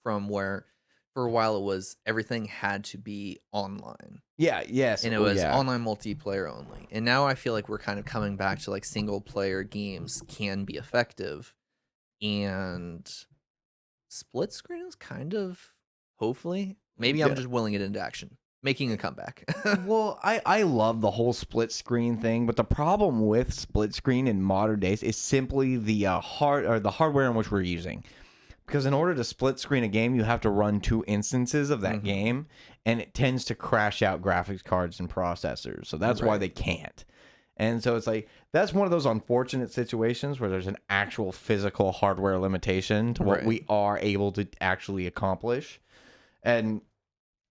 from where for a while it was everything had to be online. Yeah, yes. And it was online multiplayer only. And now I feel like we're kind of coming back to like single player games can be effective. And split screen is kind of hopefully. Maybe I'm just willing it into action. Making a comeback. Well, I love the whole split screen thing, but the problem with split screen in modern days is simply the hardware in which we're using. Because in order to split screen a game, you have to run 2 instances of that game, and it tends to crash out graphics cards and processors. So that's why they can't. And so it's like that's one of those unfortunate situations where there's an actual physical hardware limitation to what we are able to actually accomplish. And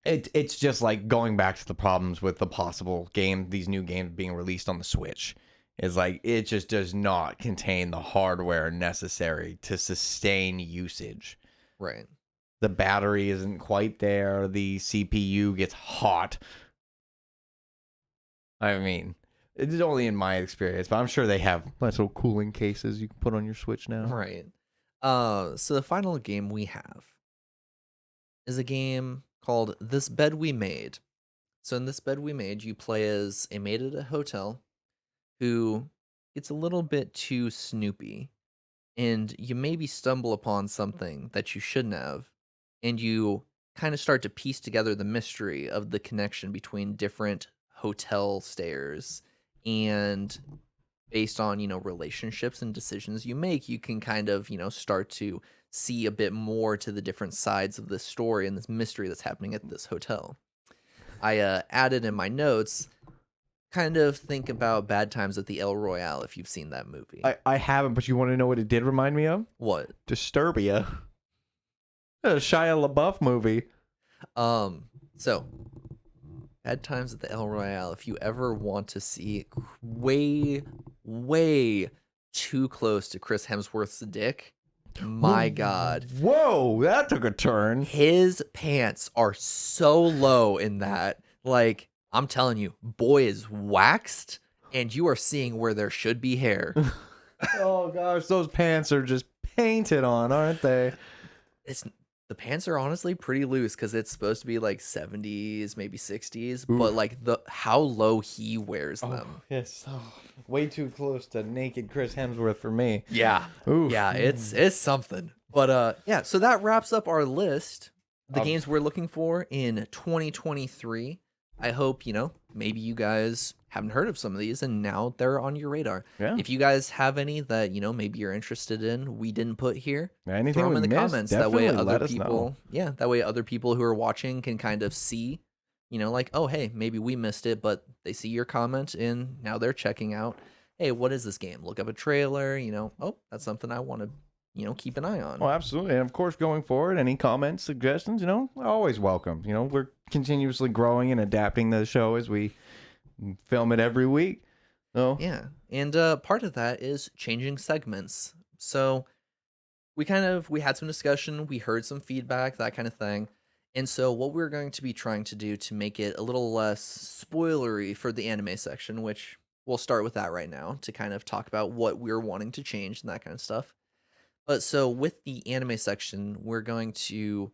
it's just like going back to the problems with the possible these new games being released on the Switch. is like it just does not contain the hardware necessary to sustain usage. Right. The battery isn't quite there. The CPU gets hot. I mean, it's only in my experience, but I'm sure they have nice little cooling cases you can put on your Switch now. Right. So the final game we have is a game called This Bed We Made. So in This Bed We Made, you play as a maid at a hotel who gets a little bit too snoopy, and you maybe stumble upon something that you shouldn't have, and you kind of start to piece together the mystery of the connection between different hotel stayers, and based on, relationships and decisions you make, you can kind of, start to see a bit more to the different sides of this story and this mystery that's happening at this hotel. I added in my notes, kind of think about Bad Times at the El Royale if you've seen that movie. I haven't, but you want to know what it did remind me of? What? Disturbia. A Shia LaBeouf movie. So Bad Times at the El Royale, if you ever want to see way, way too close to Chris Hemsworth's dick, my God. Whoa, that took a turn. His pants are so low in that. Like, I'm telling you, boy is waxed, and you are seeing where there should be hair. Oh gosh, those pants are just painted on, aren't they? The pants are honestly pretty loose because it's supposed to be like 70s, maybe 60s, Oof. but like how low he wears them. Yes, way too close to naked Chris Hemsworth for me. Yeah. Oof. Yeah, it's something. But yeah, so that wraps up our list. The games we're looking for in 2023. I hope, maybe you guys haven't heard of some of these and now they're on your radar. Yeah. If you guys have any that, maybe you're interested in, we didn't put here, Anything throw them in the missed, comments. That way definitely let other us know. people, that way other people who are watching can kind of see, like, oh, hey, maybe we missed it, but they see your comment and now they're checking out, hey, what is this game? Look up a trailer, oh, that's something I want to, keep an eye on. Oh, absolutely. And of course, going forward, any comments, suggestions, always welcome. We're continuously growing and adapting the show as we film it every week. So Yeah. And part of that is changing segments. So we had some discussion, we heard some feedback, that kind of thing. And so what we're going to be trying to do to make it a little less spoilery for the anime section, which we'll start with that right now to kind of talk about what we're wanting to change and that kind of stuff. But so with the anime section, we're going to,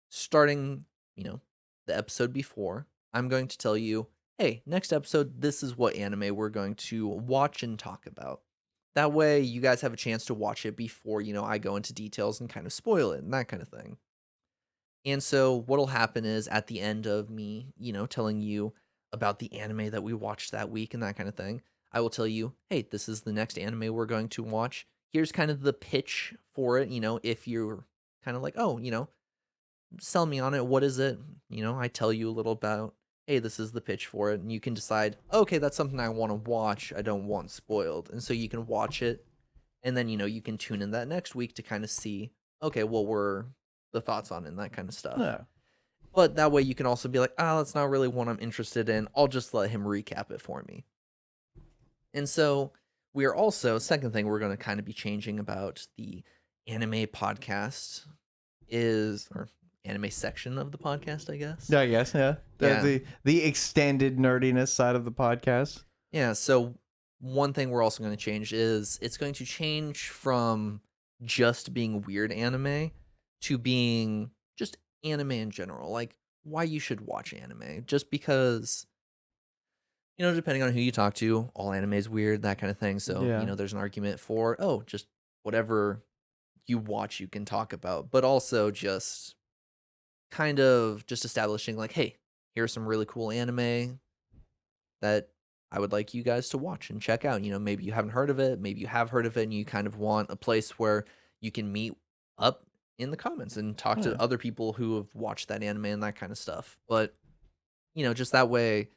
starting, the episode before, I'm going to tell you, hey, next episode, this is what anime we're going to watch and talk about. That way, you guys have a chance to watch it before, I go into details and kind of spoil it and that kind of thing. And so what'll happen is at the end of me, telling you about the anime that we watched that week and that kind of thing, I will tell you, hey, this is the next anime we're going to watch. Here's kind of the pitch for it, if you're kind of like, oh, sell me on it. What is it? I tell you a little about, hey, this is the pitch for it. And you can decide, okay, that's something I want to watch. I don't want spoiled. And so you can watch it. And then, you can tune in that next week to kind of see, okay, what were the thoughts on it and that kind of stuff. yeah. But that way you can also be like, that's not really what I'm interested in. I'll just let him recap it for me. And so we are also, second thing we're going to kind of be changing about the anime podcast or anime section of the podcast, I guess. Yeah, I guess, yeah. Yeah. The extended nerdiness side of the podcast. Yeah, so one thing we're also going to change is it's going to change from just being weird anime to being just anime in general. Like, why you should watch anime. Just because, depending on who you talk to, all anime is weird, that kind of thing. So, Yeah. there's an argument for, just whatever you watch, you can talk about. But also just kind of just establishing, like, hey, here's some really cool anime that I would like you guys to watch and check out. Maybe you haven't heard of it, maybe you have heard of it, and you kind of want a place where you can meet up in the comments and talk Yeah. to other people who have watched that anime and that kind of stuff. But, just that way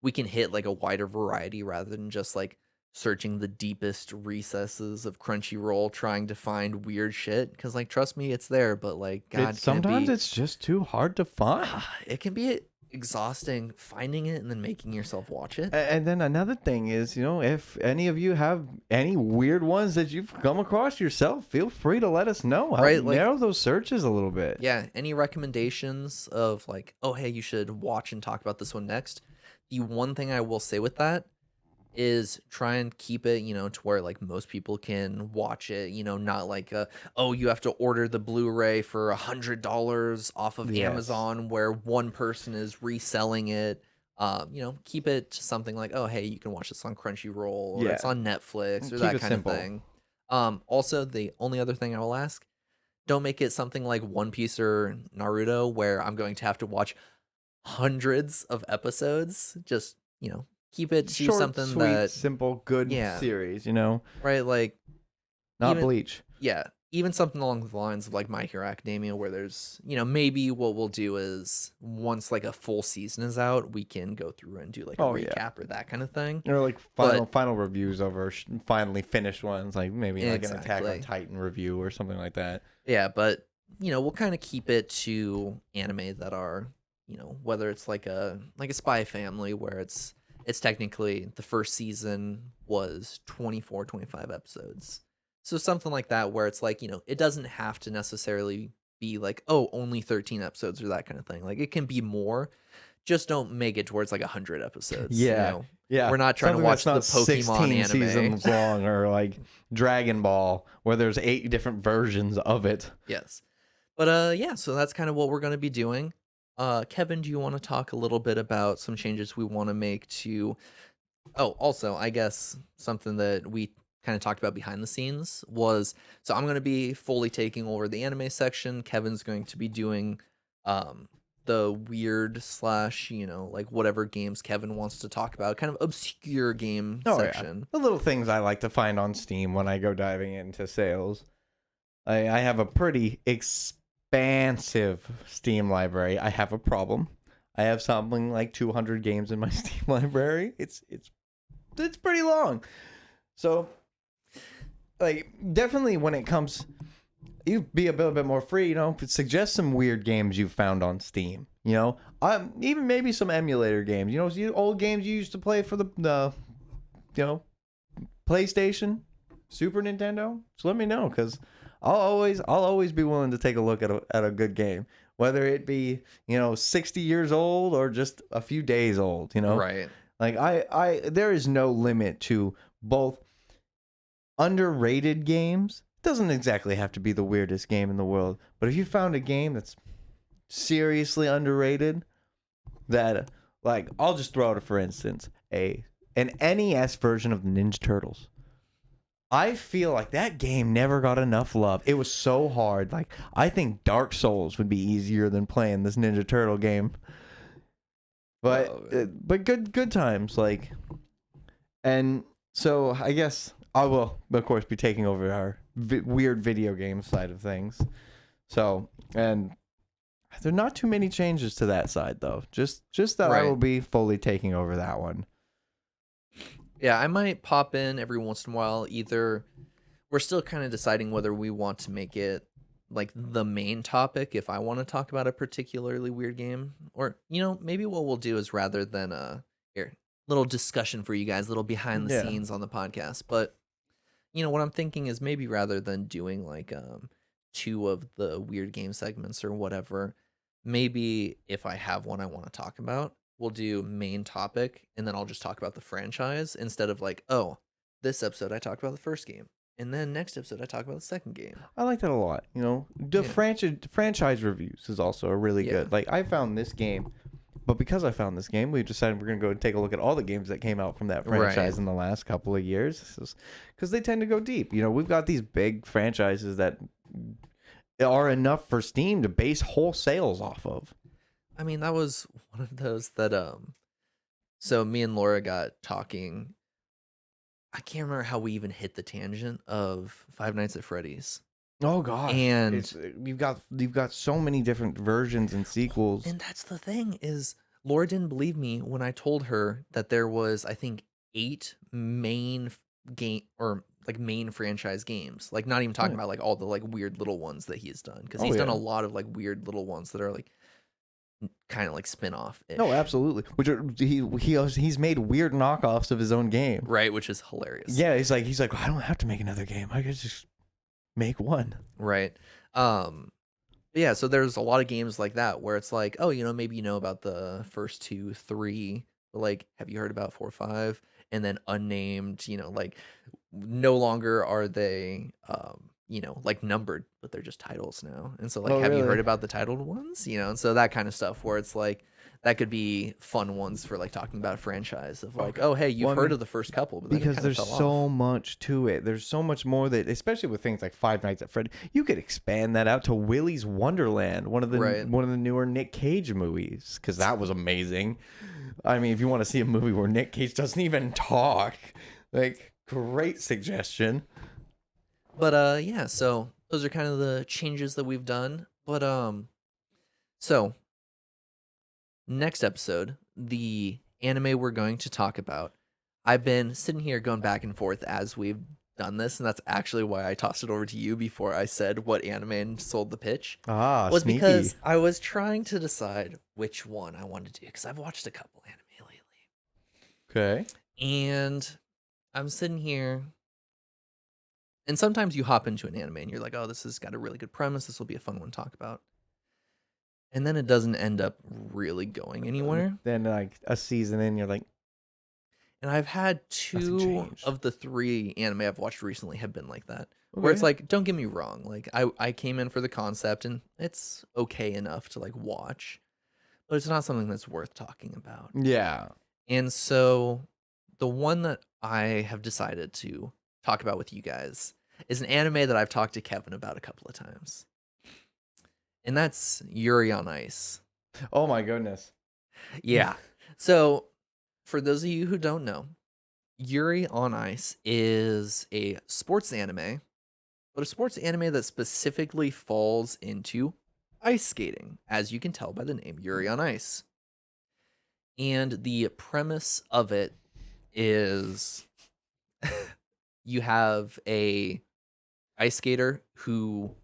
we can hit like a wider variety rather than just like searching the deepest recesses of Crunchyroll trying to find weird shit. Cause like, trust me, it's there, but like, God, Sometimes it's just too hard to find. it can be exhausting finding it and then making yourself watch it. And then another thing is, if any of you have any weird ones that you've come across yourself, feel free to let us know. Help Right, like narrow those searches a little bit. yeah, any recommendations of like, oh hey, you should watch and talk about this one next. The one thing I will say with that is try and keep it, to where like most people can watch it, not like oh, you have to order the Blu-ray for $100 off of Yes. Amazon where one person is reselling it. Keep it to something like, oh hey, you can watch this on Crunchyroll or it's Yeah. on Netflix or Keep that it kind of simple. thing. Also the only other thing I will ask, don't make it something like One Piece or Naruto where I'm going to have to watch hundreds of episodes. Just, keep it to Short, something sweet, that, simple, good yeah, series, right? Like, not even, Bleach. yeah, even something along the lines of like My Hero Academia, where there's, maybe what we'll do is once like a full season is out, we can go through and do like a Oh, yeah. recap or that kind of thing. Or like But final reviews over finally finished ones, like maybe like an Attack on exactly, Titan review or something like that. yeah, but we'll kind of keep it to anime that are, whether it's like a Spy Family where it's technically the first season was 24, 25 episodes. So something like that where it's like, it doesn't have to necessarily be like, oh, only 13 episodes or that kind of thing. Like it can be more. Just don't make it towards like 100 episodes, Yeah, yeah. We're not trying to Something that's watch the not Pokemon 16 anime. seasons long, or like Dragon Ball, where there's 8 different versions of it. Yes. But yeah, so that's kind of what we're going to be doing. Kevin, do you want to talk a little bit about some changes we want to make to Oh, also, I guess something that we kind of talked about behind the scenes was, so I'm going to be fully taking over the anime section. Kevin's going to be doing um the weird slash, like whatever games Kevin wants to talk about, kind of obscure game Oh yeah, section. the little things I like to find on Steam when I go diving into sales. I have a pretty expansive Steam library. I have a problem. I have something like 200 games in my Steam library. It's pretty long. So, like, definitely when it comes, you be a little bit more free. Suggest some weird games you found on Steam. Even maybe some emulator games. Old games you used to play for the PlayStation, Super Nintendo. So let me know, because I'll always be willing to take a look at a good game, whether it be 60 years old or just a few days old. Right. Like there is no limit to both underrated games. It doesn't exactly have to be the weirdest game in the world, but if you found a game that's seriously underrated, that, like, I'll just throw out, for instance, an NES version of the Ninja Turtles. I feel like that game never got enough love. It was so hard. Like, I think Dark Souls would be easier than playing this Ninja Turtle game. But Oh, man. but good times, like. And so I guess I will, of course, be taking over our weird video game side of things. So, and there are not too many changes to that side, though. Just that I Right. will be fully taking over that one. Yeah, I might pop in every once in a while. Either we're still kind of deciding whether we want to make it like the main topic if I want to talk about a particularly weird game, or maybe what we'll do is rather than here, little discussion for you guys, little behind the Yeah. scenes on the podcast. But what I'm thinking is maybe rather than doing like two of the weird game segments or whatever, maybe if I have one I want to talk about, we'll do main topic and then I'll just talk about the franchise instead of like, oh, this episode I talked about the first game and then next episode I talk about the second game. I like that a lot. The Yeah. franchise reviews is also a really Yeah. good. Like, I found this game, but because I found this game, we decided we're going to go and take a look at all the games that came out from that Right. franchise in the last couple of years, because they tend to go deep. We've got these big franchises that are enough for Steam to base whole sales off of. I mean, that was one of those that so me and Laura got talking. I can't remember how we even hit the tangent of Five Nights at Freddy's. Oh gosh, And it's you've got so many different versions and sequels. and that's the thing is Laura didn't believe me when I told her that there was, I think, 8 main game or like main franchise games. Like not even talking Yeah. about like all the like weird little ones that he has done because Oh he's done yeah. a lot of like weird little ones that are like kind of like spin-off. No, absolutely. He's made weird knockoffs of his own game. Right, which is hilarious. Yeah, he's like, I don't have to make another game. I could just make one. Right. Yeah, so there's a lot of games like that where it's like, oh, maybe you know about the first 2, 3, but like, have you heard about 4, 5? And then unnamed, like no longer are they, like numbered, but they're just titles now. And so like, Oh, have you really? heard about the titled ones? And so that kind of stuff where it's like, that could be fun ones for like talking about a franchise of like, oh, hey, you've heard of the first couple, but then because it there's fell so off. much to it. There's so much more that, especially with things like Five Nights at Freddy, you could expand that out to Willy's Wonderland, one of the Right. newer Nick Cage movies, because that was amazing. I mean, if you want to see a movie where Nick Cage doesn't even talk, like, great suggestion. But yeah, so those are kind of the changes that we've done. But so next episode, the anime we're going to talk about. I've been sitting here going back and forth as we've done this, and that's actually why I tossed it over to you before I said what anime and sold the pitch. Was Sneaky. because I was trying to decide which one I wanted to do because I've watched a couple anime lately. Okay. And I'm sitting here, and sometimes you hop into an anime and you're like, oh, this has got a really good premise. This will be a fun one to talk about. And then it doesn't end up really going anywhere. Then, like, a season in, you're like, And I've had 2 changed. of the 3 anime I've watched recently have been like that. Where it's like, don't get me wrong, like I came in for the concept and it's okay enough to like watch, but it's not something that's worth talking about. yeah. And so the one that I have decided to talk about with you guys is an anime that I've talked to Kevin about a couple of times. And that's Yuri on Ice. Oh my goodness. Yeah. So for those of you who don't know, Yuri on Ice is a sports anime, but a sports anime that specifically falls into ice skating, as you can tell by the name Yuri on Ice. And the premise of it is you have a ice skater who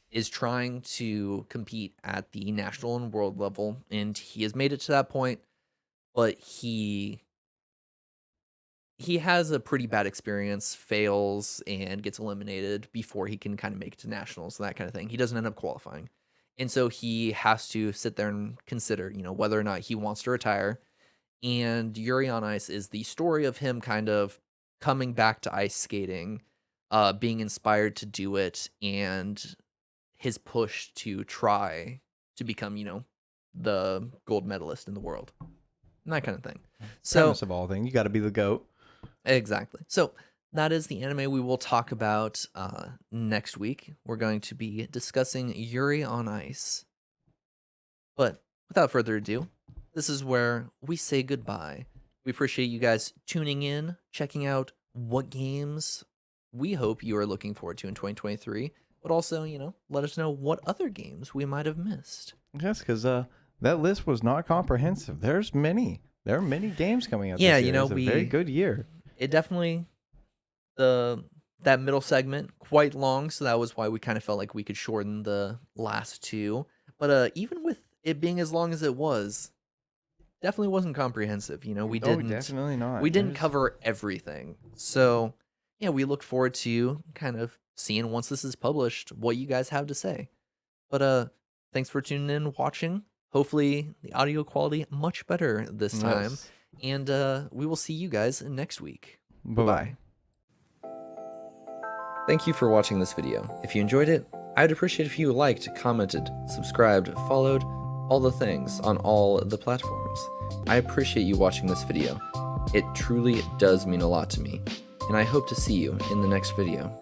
is trying to compete at the national and world level, and he has made it to that point, but he has a pretty bad experience, fails, and gets eliminated before he can kind of make it to nationals and that kind of thing. He doesn't end up qualifying. And so he has to sit there and consider, whether or not he wants to retire. And Yuri on Ice is the story of him kind of coming back to ice skating, being inspired to do it, and his push to try to become, the gold medalist in the world. And that kind of thing. So, Premise of all things, you got to be the GOAT. Exactly. So that is the anime we will talk about next week. We're going to be discussing Yuri on Ice. But without further ado, this is where we say goodbye. We appreciate you guys tuning in, checking out what games we hope you are looking forward to in 2023, but also, let us know what other games we might have missed. Yes, because that list was not comprehensive. There are many games coming out. Yeah, this year. It's a very good year. It definitely, that middle segment quite long, so that was why we kind of felt like we could shorten the last 2. But even with it being as long as it was, definitely wasn't comprehensive. We didn't. Definitely not. We didn't cover everything. So yeah, we look forward to kind of seeing once this is published what you guys have to say. But thanks for tuning in, watching. Hopefully the audio quality much better this time. Yes. And we will see you guys next week. Bye-bye. Thank you for watching this video. If you enjoyed it, I'd appreciate if you liked, commented, subscribed, followed, all the things on all the platforms. I appreciate you watching this video. It truly does mean a lot to me, and I hope to see you in the next video.